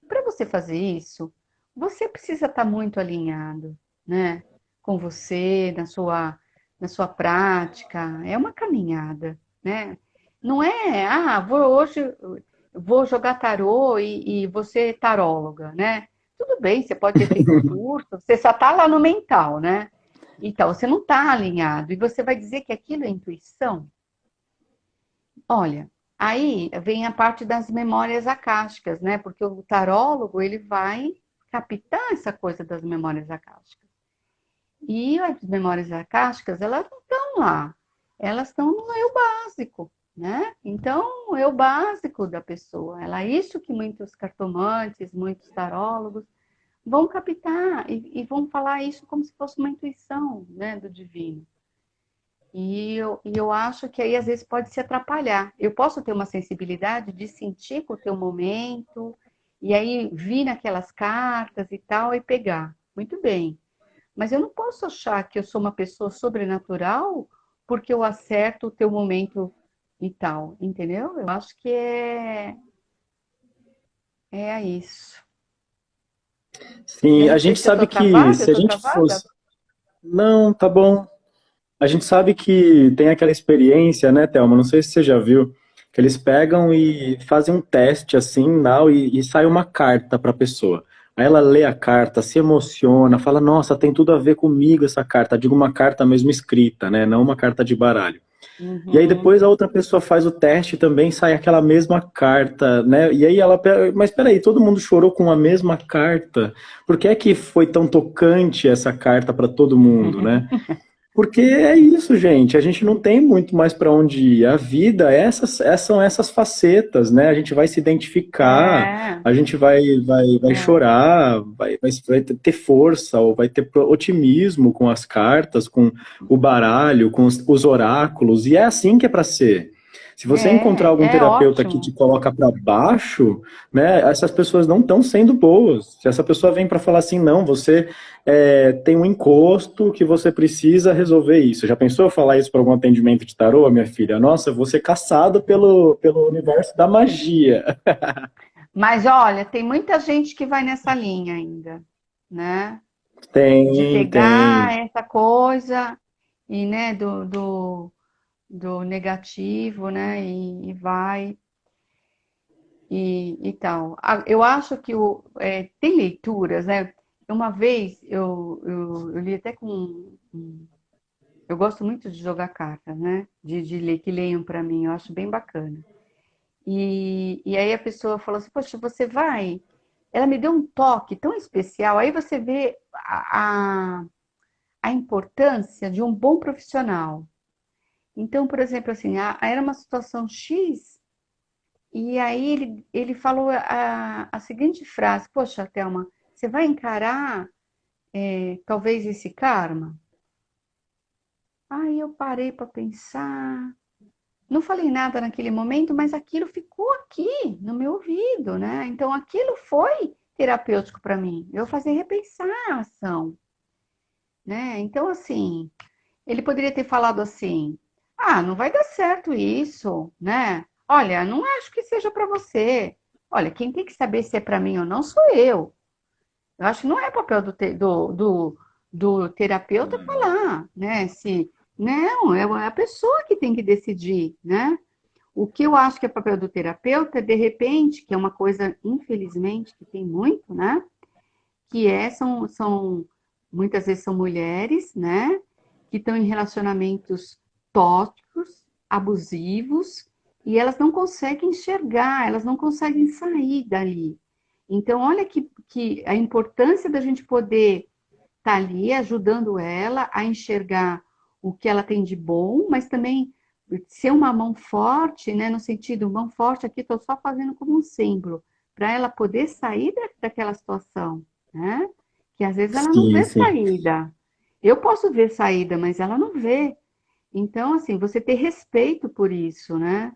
Para você fazer isso, você precisa estar muito alinhado, né? Com você, na sua prática. É uma caminhada, né? Não é, hoje vou jogar tarô e você taróloga, né? Tudo tudo bem, você pode ter feito curso, você só está lá no mental, né? Então, você não está alinhado. E você vai dizer que aquilo é intuição? Olha, aí vem a parte das memórias acásticas, né? Porque o tarólogo, ele vai captar essa coisa das memórias acásticas. E as memórias acásticas, elas não estão lá. Elas estão no eu básico, né? Então, o eu básico da pessoa. É isso que muitos cartomantes, muitos tarólogos vão captar e vão falar isso como se fosse uma intuição, né, do divino. E eu acho que aí às vezes pode se atrapalhar. Eu posso ter uma sensibilidade de sentir com o teu momento, e aí vir naquelas cartas e tal, e pegar. Muito bem. Mas eu não posso achar que eu sou uma pessoa sobrenatural porque eu acerto o teu momento e tal, entendeu? Eu acho que é isso. Sim, Eu a não sei gente se eu sabe tô que travada, eu se a tô gente travada? fosse... Não, tá bom. A gente sabe que tem aquela experiência, né, Thelma? Não sei se você já viu, que eles pegam e fazem um teste assim, não, e sai uma carta para a pessoa. Aí ela lê a carta, se emociona, fala, nossa, tem tudo a ver comigo essa carta. Digo uma carta mesmo escrita, né? Não uma carta de baralho. E aí Uhum. depois a outra pessoa faz o teste também, sai aquela mesma carta, né? E aí ela, mas peraí, todo mundo chorou com a mesma carta. Por que é que foi tão tocante essa carta para todo mundo, né? Porque é isso, gente. A gente não tem muito mais para onde ir. A vida, são essas facetas, né? A gente vai se identificar, É, a gente vai é. chorar, vai ter força, ou vai ter otimismo com as cartas, com o baralho, com os oráculos. E é assim que é para ser. Se você encontrar algum É terapeuta que te ótimo. coloca para baixo, né, essas pessoas não estão sendo boas. Se essa pessoa vem para falar assim, não, você tem um encosto que você precisa resolver isso. Já pensou falar isso para algum atendimento de tarô, minha filha? Nossa, eu vou ser caçado pelo universo da magia. Mas olha, tem muita gente que vai nessa linha ainda, né? De Tem, pegar tem. essa coisa e, né, do negativo, né? E vai e tal. Eu acho que tem leituras, né? Uma vez eu li até com. Eu gosto muito de jogar cartas, né? De ler, que leiam para mim, eu acho bem bacana. E aí a pessoa falou assim: Poxa, você vai. Ela me deu um toque tão especial. Aí você vê a importância de um bom profissional. Então, por exemplo, assim, era uma situação X, e aí ele falou a seguinte frase: Poxa, Thelma, você vai encarar talvez esse karma? Aí eu parei para pensar. Não falei nada naquele momento, mas aquilo ficou aqui no meu ouvido, né? Então aquilo foi terapêutico para mim. Eu fazer repensar a ação, né? Então assim, ele poderia ter falado assim: "Ah, não vai dar certo isso, né? Olha, não acho que seja para você. Olha, quem tem que saber se é para mim ou não sou eu. Eu acho que não é papel do terapeuta falar, né? Se não, é a pessoa que tem que decidir, né? O que eu acho que é papel do terapeuta, de repente, que é uma coisa, infelizmente, que tem muito, né? Que muitas vezes são mulheres, né? Que estão em relacionamentos tóxicos, abusivos, e elas não conseguem enxergar, elas não conseguem sair dali. Então, olha que a importância da gente poder estar ali ajudando ela a enxergar o que ela tem de bom, mas também ser uma mão forte, né? No sentido, mão forte aqui, estou só fazendo como um símbolo, para ela poder sair daquela situação, né? Que às vezes ela não Sim, vê sim. saída. Eu posso ver saída, mas ela não vê. Então, assim, você ter respeito por isso, né?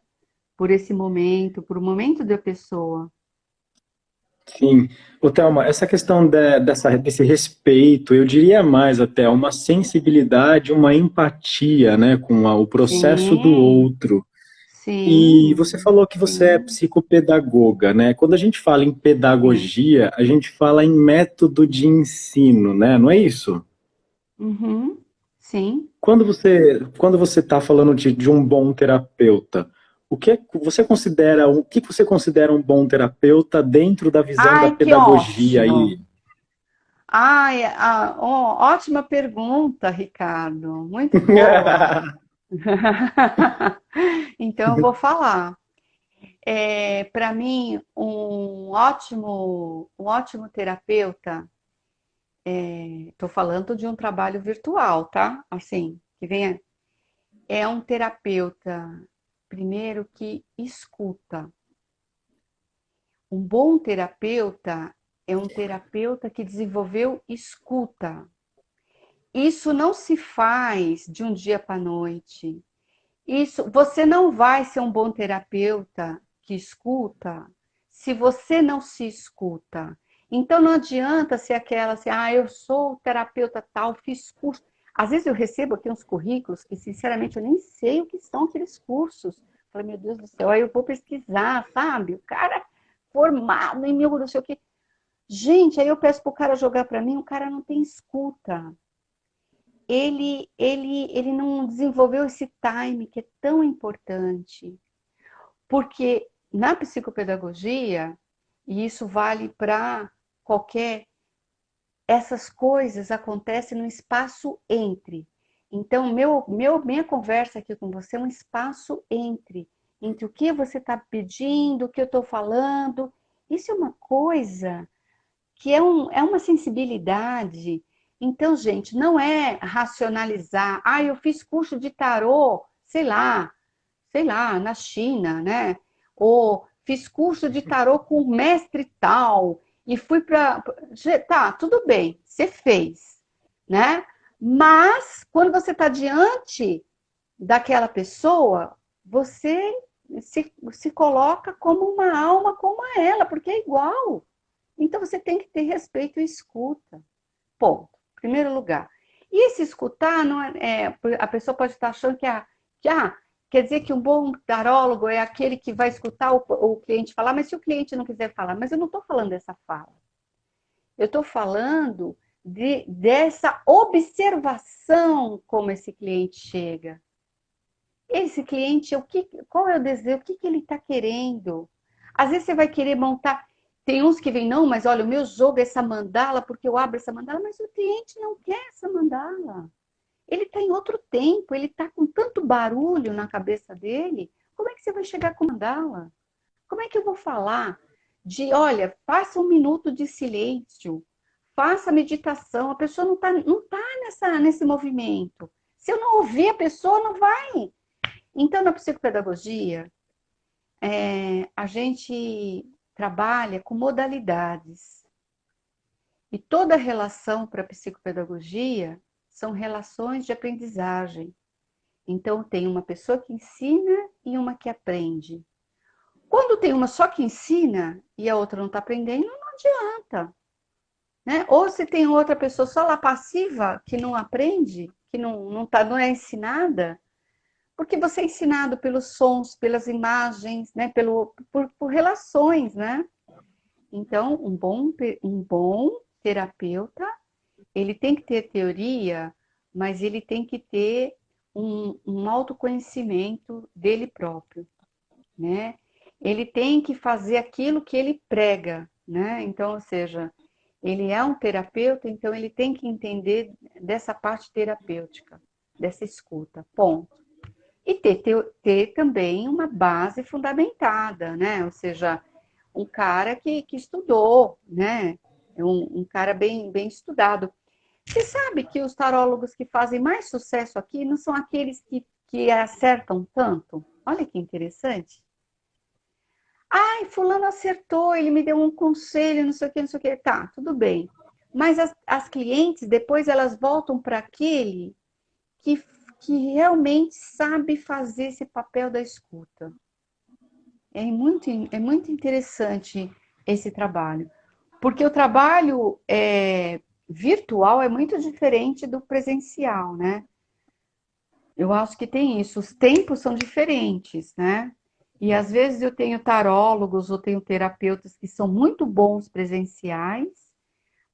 Por esse momento, por o momento da pessoa. Sim. Ô, Thelma, essa questão desse respeito, eu diria mais até, uma sensibilidade, uma empatia, né, com o processo do Sim, outro. E sim, você falou que você é sim. psicopedagoga, né? Quando a gente fala em Sim. pedagogia, a gente fala em método de ensino, né? Não é isso? Uhum. Sim. Quando você está falando de um bom terapeuta, o que você considera um bom terapeuta dentro da visão da Ai, que pedagogia ótimo. aí? Ai, ótima pergunta, Ricardo. Muito boa. Então, eu vou falar. Para mim, um ótimo terapeuta, estou falando de um trabalho virtual, tá? Assim, que venha, é um terapeuta, primeiro, que escuta. Um bom terapeuta é um terapeuta que desenvolveu escuta. Isso não se faz de um dia para a noite. Isso, você não vai ser um bom terapeuta que escuta se você não se escuta. Então não adianta ser aquela assim, eu sou terapeuta tal, fiz curso. Às vezes eu recebo aqui uns currículos que, sinceramente, eu nem sei o que são aqueles cursos. Falei, meu Deus do céu, aí eu vou pesquisar, sabe? O cara formado em mil, não sei o quê. Gente, aí eu peço pro cara jogar para mim, o cara não tem escuta. Ele não desenvolveu esse time que é tão importante. Porque na psicopedagogia, e isso vale para qualquer, essas coisas acontecem no espaço entre. Então, minha conversa aqui com você é um espaço entre o que você está pedindo, o que eu estou falando. Isso é uma coisa que é uma sensibilidade. Então, gente, não é racionalizar. Eu fiz curso de tarô, sei lá, na China, né? Ou fiz curso de tarô com o mestre tal e fui para. Tá, tudo bem, você fez, né? Mas quando você está diante daquela pessoa, você se coloca como uma alma como ela, porque é igual. Então você tem que ter respeito e escuta. Ponto. Primeiro lugar. E esse escutar, não a pessoa pode estar achando que quer dizer que um bom tarólogo é aquele que vai escutar o cliente falar, mas se o cliente não quiser falar, mas eu não estou falando dessa fala. Eu estou falando dessa observação como esse cliente chega. Esse cliente, qual é o desejo? O que ele está querendo? Às vezes você vai querer montar. Tem uns que vêm, não, mas olha, o meu jogo é essa mandala, porque eu abro essa mandala, mas o cliente não quer essa mandala. Ele está em outro tempo, ele está com tanto barulho na cabeça dele. Como é que você vai chegar com mandala? Como é que eu vou falar olha, faça 1 minuto de silêncio, faça meditação. A pessoa não tá nesse movimento. Se eu não ouvir a pessoa, não vai. Então, na psicopedagogia, a gente trabalha com modalidades. E toda relação para a psicopedagogia são relações de aprendizagem. Então, tem uma pessoa que ensina e uma que aprende. Quando tem uma só que ensina e a outra não está aprendendo, não adianta. Né? Ou se tem outra pessoa só lá passiva, que não aprende, que não é ensinada, porque você é ensinado pelos sons, pelas imagens, né? por relações, né? Então, um bom terapeuta, ele tem que ter teoria, mas ele tem que ter um autoconhecimento dele próprio, né? Ele tem que fazer aquilo que ele prega, né? Então, ou seja, ele é um terapeuta, então ele tem que entender dessa parte terapêutica, dessa escuta, ponto. E ter também uma base fundamentada, né? Ou seja, um cara que estudou, né? Um cara bem estudado. Você sabe que os tarólogos que fazem mais sucesso aqui não são aqueles que acertam tanto? Olha que interessante. Fulano acertou, ele me deu um conselho, não sei o que, não sei o que. Tá, tudo bem. Mas as clientes, depois elas voltam para aquele que, que realmente sabe fazer esse papel da escuta. É muito interessante esse trabalho. Porque o trabalho virtual é muito diferente do presencial, né? Eu acho que tem isso. Os tempos são diferentes, né? E às vezes eu tenho tarólogos ou tenho terapeutas que são muito bons presenciais,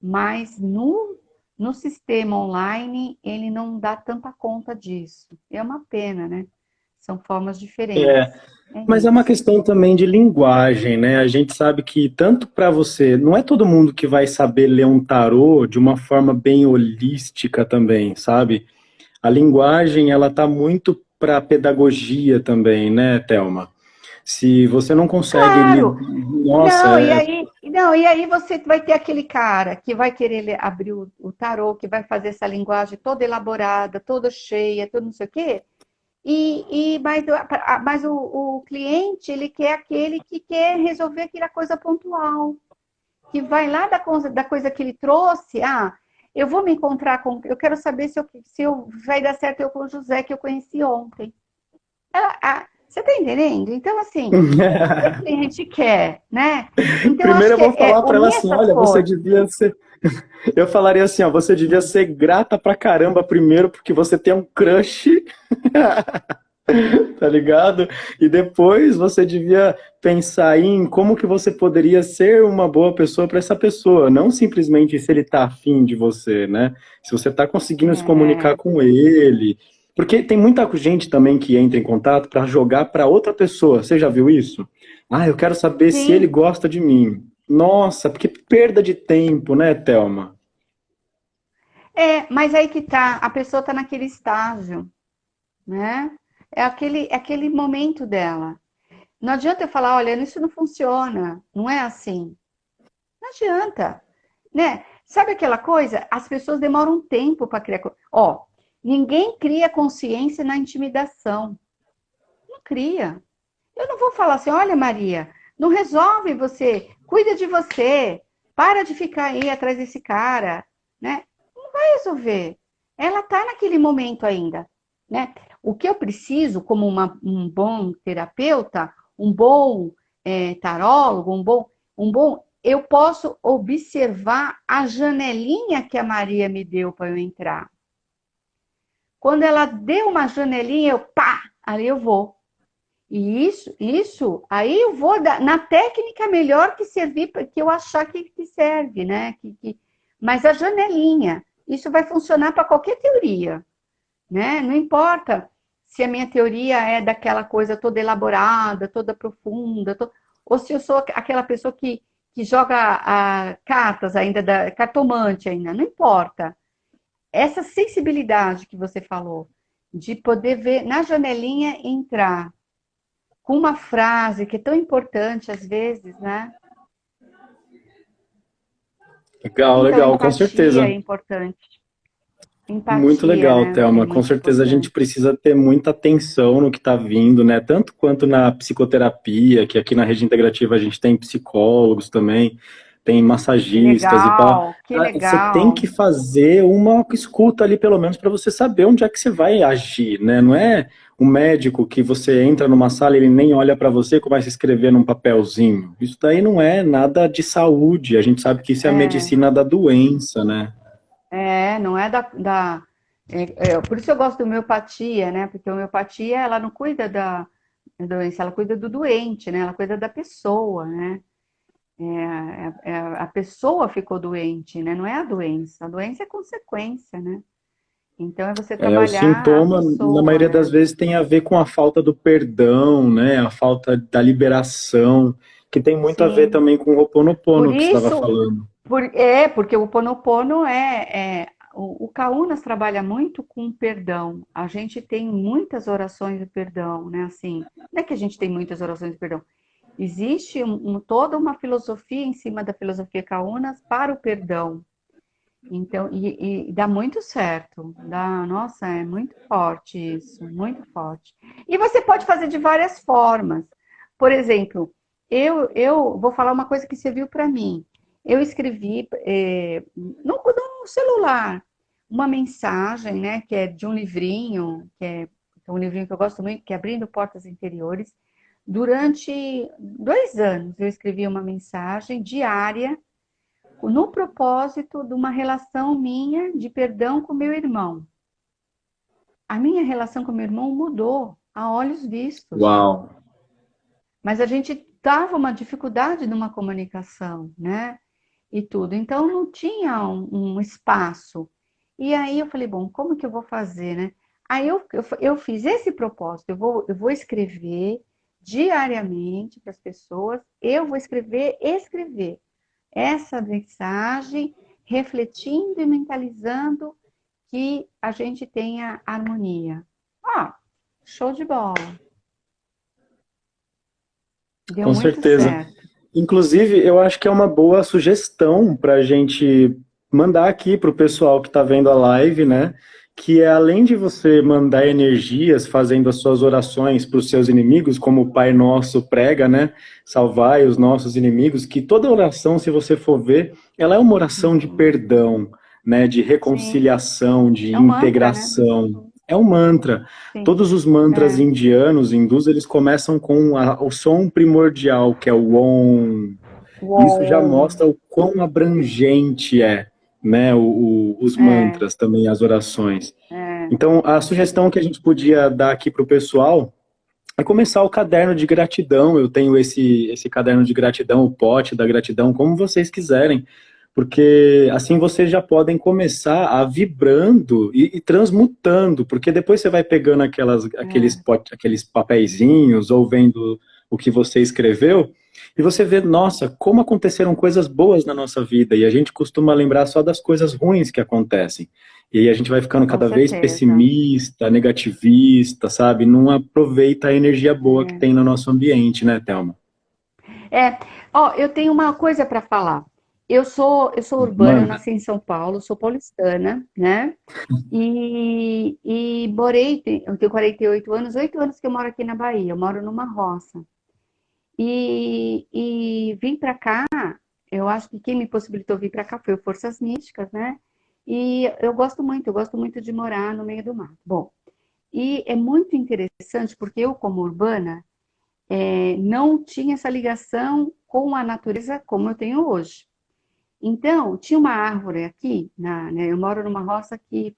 mas no sistema online ele não dá tanta conta disso. É uma pena, né? São formas diferentes. É, É mas é uma isso. questão também de linguagem, né? A gente sabe que tanto para você, não é todo mundo que vai saber ler um tarô de uma forma bem holística também, sabe? A linguagem, ela tá muito para pedagogia também, né, Thelma? Se você não consegue, Claro! nossa, Não, e aí você vai ter aquele cara que vai querer abrir o tarô, que vai fazer essa linguagem toda elaborada, toda cheia, tudo não sei o quê. Mas o cliente, ele quer aquele que quer resolver aquela coisa pontual, que vai lá da coisa que ele trouxe. Ah, eu vou me encontrar com. Eu quero saber se vai dar certo eu com o José que eu conheci ontem. Você está entendendo? Então, assim, o que o cliente quer, né? Então, eu acho primeiro eu que vou é falar para ela unir assim, essas olha, você forças. devia ser, eu falaria assim, ó, você devia ser grata pra caramba primeiro porque você tem um crush. Tá ligado? E depois você devia pensar em como que você poderia ser uma boa pessoa para essa pessoa, não simplesmente se ele tá afim de você, né? Se você tá conseguindo se comunicar É, com ele. Porque tem muita gente também que entra em contato para jogar para outra pessoa. Você já viu isso? Ah, eu quero saber se ele sim, gosta de mim. Nossa, porque perda de tempo, né, Thelma? mas aí que tá, a pessoa está naquele estágio, né? É aquele momento dela. Não adianta eu falar, olha, isso não funciona, não é assim. Não adianta, né? Sabe aquela coisa? As pessoas demoram um tempo para criar. Ó, ninguém cria consciência na intimidação. Não cria. Eu não vou falar assim, olha, Maria, não resolve você, cuida de você, para de ficar aí atrás desse cara, né? Não vai resolver. Ela está naquele momento ainda, né? O que eu preciso, como um bom terapeuta, um bom tarólogo, eu posso observar a janelinha que a Maria me deu para eu entrar. Quando ela deu uma janelinha, eu pá, ali eu vou. E isso, aí eu vou na técnica melhor que servir, que eu achar que serve, né? Mas a janelinha, isso vai funcionar para qualquer teoria, né? Não importa se a minha teoria é daquela coisa toda elaborada, toda profunda, ou se eu sou aquela pessoa que joga cartas ainda, cartomante ainda, não importa. Essa sensibilidade que você falou, de poder ver na janelinha entrar com uma frase que é tão importante às vezes, né? Legal, Então, legal, com empatia certeza. é importante. Muito Empatia, legal, né? É Thelma. Com muito certeza a gente importante. precisa ter muita atenção no que está vindo, né? Tanto quanto na psicoterapia, que aqui na rede integrativa a gente tem psicólogos também, tem Que massagistas e pá. legal, que Você tem legal. que fazer uma escuta ali, pelo menos, para você saber onde é que você vai agir, né? Não é um médico que você entra numa sala e ele nem olha para você e começa a escrever num papelzinho. Isso daí não é nada de saúde. A gente sabe que isso é a É, medicina da doença, né? não é por isso eu gosto da homeopatia, né? Porque a homeopatia, ela não cuida da doença, ela cuida do doente, né? Ela cuida da pessoa, né? A pessoa ficou doente, né? Não é a doença é consequência, né? Então é você É, o trabalhar a sintoma, na pessoa, maioria das né? vezes, tem a ver com a falta do perdão, né? A falta da liberação, que tem muito a ver Sim. também com o Por Ho'oponopono que você estava isso, falando. porque o Ponopono o Kaunas trabalha muito com perdão. A gente tem muitas orações de perdão, né? Assim, não é que a gente tem muitas orações de perdão. Existe toda uma filosofia em cima da filosofia Kaunas para o perdão. Então, e dá muito certo. Nossa, é muito forte isso, muito forte. E você pode fazer de várias formas. Por exemplo, eu vou falar uma coisa que serviu para mim. Eu escrevi no celular uma mensagem, né, que é de um livrinho, que é um livrinho que eu gosto muito, que é Abrindo Portas Interiores. Durante 2 anos eu escrevi uma mensagem diária no propósito de uma relação minha de perdão com meu irmão. A minha relação com meu irmão mudou a olhos vistos, Uau! mas a gente tava uma dificuldade numa comunicação, né? E tudo. Então não tinha um espaço. E aí eu falei, bom, como que eu vou fazer, né? Aí eu fiz esse propósito, eu vou escrever diariamente para as pessoas, eu vou escrever essa mensagem, refletindo e mentalizando que a gente tenha harmonia. Ah, show de bola. Deu Com muito certeza. certo. Inclusive, eu acho que é uma boa sugestão para a gente mandar aqui para o pessoal que está vendo a live, né? Que é além de você mandar energias fazendo as suas orações para os seus inimigos, como o Pai Nosso prega, né? Salvai os nossos inimigos, que toda oração, se você for ver, ela é uma oração de perdão, né? De Sim, reconciliação, de é um mantra, né? integração. É um mantra. Sim, Todos os mantras é. indianos, hindus, eles começam com o som primordial, que é o Om. Isso já Uou, mostra o quão abrangente é, né, os é, mantras também, as orações. é. Então, a sugestão que a gente podia dar aqui para o pessoal é começar o caderno de gratidão. Eu tenho esse caderno de gratidão, o pote da gratidão, como vocês quiserem, porque assim vocês já podem começar a vibrando e transmutando, porque depois você vai pegando aqueles papeizinhos ou vendo o que você escreveu e você vê, nossa, como aconteceram coisas boas na nossa vida e a gente costuma lembrar só das coisas ruins que acontecem. E aí a gente vai ficando Com cada vez certeza. pessimista, negativista, sabe? Não aproveita a energia boa que tem no nosso ambiente, né, Thelma? É, ó, eu tenho uma coisa para falar. Eu sou urbana, eu Manda. nasci em São Paulo, sou paulistana, né? E morei, eu tenho 48 anos, 8 anos que eu moro aqui na Bahia, eu moro numa roça. E vim para cá, eu acho que quem me possibilitou vir para cá foi o Forças Místicas, né? E eu gosto muito de morar no meio do mato. Bom, e é muito interessante porque eu, como urbana, não tinha essa ligação com a natureza como eu tenho hoje. Então, tinha uma árvore aqui, né, eu moro numa roça que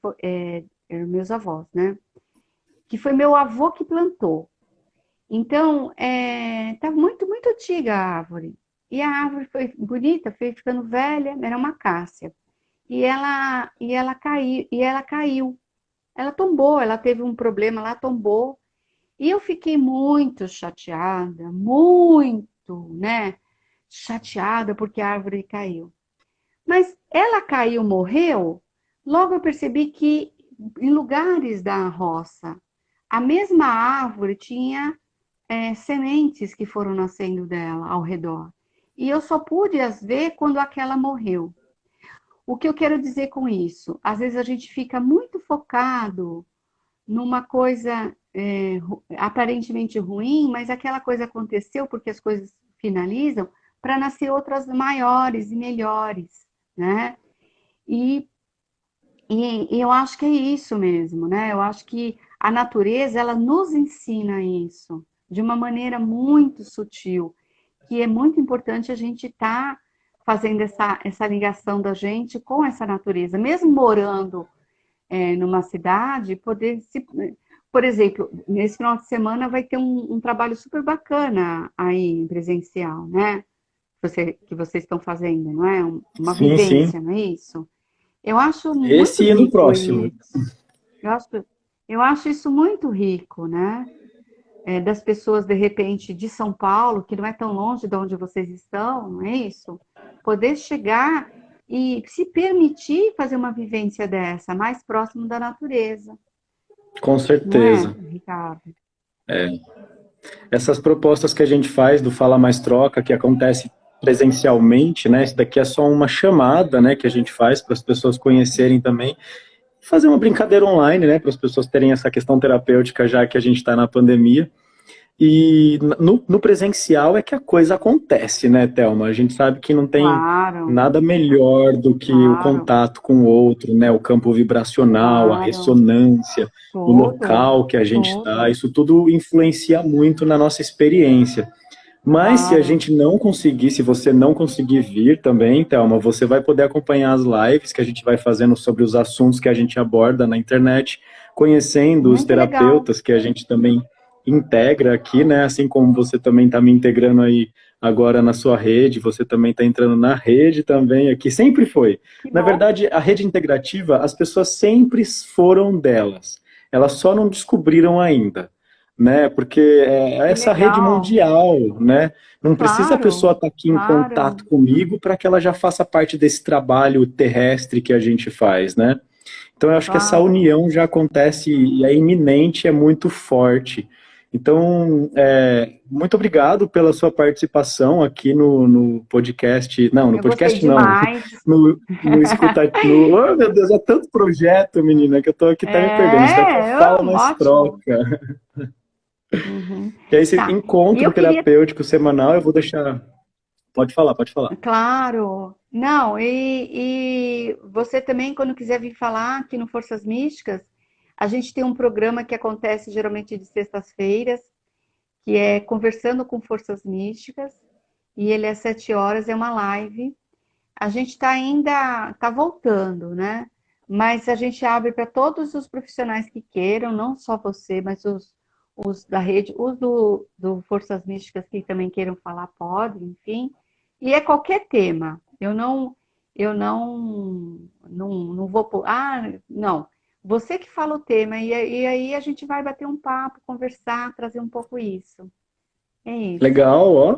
eram meus avós, né? Que foi meu avô que plantou. Então, tá muito, muito antiga a árvore. E a árvore foi bonita, foi ficando velha, era uma cássia. E ela caiu. Ela tombou, ela teve um problema lá, tombou. E eu fiquei muito chateada, muito, né? Chateada porque a árvore caiu. Mas ela caiu, morreu. Logo eu percebi que em lugares da roça, a mesma árvore tinha sementes que foram nascendo dela ao redor. E eu só pude as ver quando aquela morreu. O que eu quero dizer com isso? Às vezes a gente fica muito focado numa coisa aparentemente ruim, mas aquela coisa aconteceu porque as coisas finalizam para nascer outras maiores e melhores, né? E, e eu acho que é isso mesmo, né? Eu acho que a natureza ela nos ensina isso de uma maneira muito sutil, que é muito importante a gente estar fazendo essa ligação da gente com essa natureza, mesmo morando numa cidade, poder se. Por exemplo, nesse final de semana vai ter um trabalho super bacana aí presencial, né? Que vocês estão fazendo, não é? Uma Sim, sim. vivência, não é isso? Eu acho muito Esse e no rico próximo. isso. Eu acho, eu acho isso muito rico, né? Das pessoas, de repente, de São Paulo, que não é tão longe de onde vocês estão, não é isso? Poder chegar e se permitir fazer uma vivência dessa, mais próximo da natureza, Com não é, certeza. Ricardo? Essas propostas que a gente faz do Fala Mais Troca, que acontece presencialmente, né? Isso daqui é só uma chamada, né, que a gente faz para as pessoas conhecerem também, fazer uma brincadeira online, né, para as pessoas terem essa questão terapêutica já que a gente está na pandemia. E no presencial é que a coisa acontece, né, Thelma? A gente sabe que não tem Claro, nada melhor do que o claro, contato com o outro, né? O campo vibracional, a claro. ressonância, o Tudo, local que a gente está, tudo, isso tudo influencia muito na nossa experiência. Mas se a claro. gente não conseguir, se você não conseguir vir também, Thelma, você vai poder acompanhar as lives que a gente vai fazendo sobre os assuntos que a gente aborda na internet, conhecendo os Muito legal. terapeutas que a gente também integra aqui, né? Assim como você também está me integrando aí agora na sua rede, você também está entrando na rede também aqui, sempre foi. Que Na bom. verdade, a rede integrativa, as pessoas sempre foram delas. elas só não descobriram ainda, né? Porque é Que essa rede legal. mundial, né? Não precisa a pessoa Claro, estar aqui em claro. contato comigo para que ela já faça parte desse trabalho terrestre que a gente faz, né? Então, eu acho que essa Claro. união já acontece e é iminente, é muito forte. Então, muito obrigado pela sua participação aqui no podcast. Não, no Eu gostei podcast não. demais. No escuta. Oh, meu Deus, é tanto projeto, menina, que eu tô aqui até me perdendo. Isso daqui é Fala Mais Ótimo. Troca. Uhum. Que é esse Tá. E encontro eu queria, terapêutico semanal. Eu vou deixar. Pode falar, pode falar. claro, não, e você também, quando quiser vir falar aqui no Forças Místicas, a gente tem um programa que acontece geralmente de sextas-feiras, que é Conversando com Forças Místicas, e ele é 7 horas, é uma live. A gente está ainda, está voltando, né? Mas a gente abre para todos os profissionais que queiram, não só você, mas os da rede, os do Forças Místicas que também queiram falar, podem, enfim. E é qualquer tema. Eu não vou pôr. Ah, não. Você que fala o tema, e aí a gente vai bater um papo, conversar, trazer um pouco isso. É isso. Legal, ó.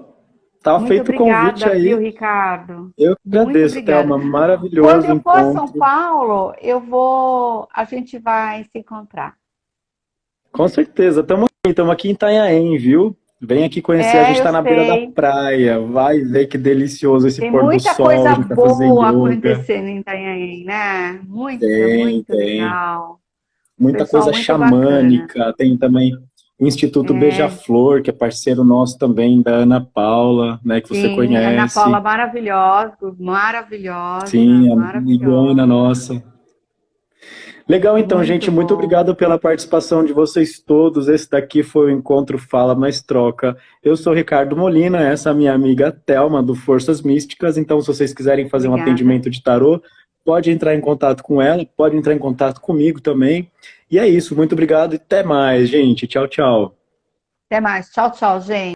Tá Muito feito o convite obrigada, viu, aí. Ricardo? Eu que Muito agradeço, obrigada. Thelma. Quando Maravilhoso eu for a São encontro. Paulo, a gente vai se encontrar. Com certeza, estamos aqui em Itanhaém, viu? Vem aqui conhecer, a gente Eu está na beira da sei. praia, vai ver que delicioso esse Tem pôr do muita sol, a coisa gente vai fazer boa yoga, acontecendo em Itanhaém, né? Muita, tem, muito tem, legal. muita Pessoal coisa muito bacana. xamânica, tem também o Instituto É, Beija-Flor, que é parceiro nosso também, da Ana Paula, né, que você sim, Ana Paula conhece, maravilhosa, maravilhosa, sim, a amigona maravilhosa. nossa. Legal, então, Muito gente, muito bom. obrigado pela participação de vocês todos. Esse daqui foi o Encontro Fala Mais Troca. Eu sou Ricardo Molina, essa é a minha amiga Thelma, do Forças Místicas. Então, se vocês quiserem fazer um Obrigada. atendimento de tarô, pode entrar em contato com ela, pode entrar em contato comigo também. E é isso, muito obrigado e até mais, gente. Tchau, tchau. Até mais. Tchau, tchau, gente.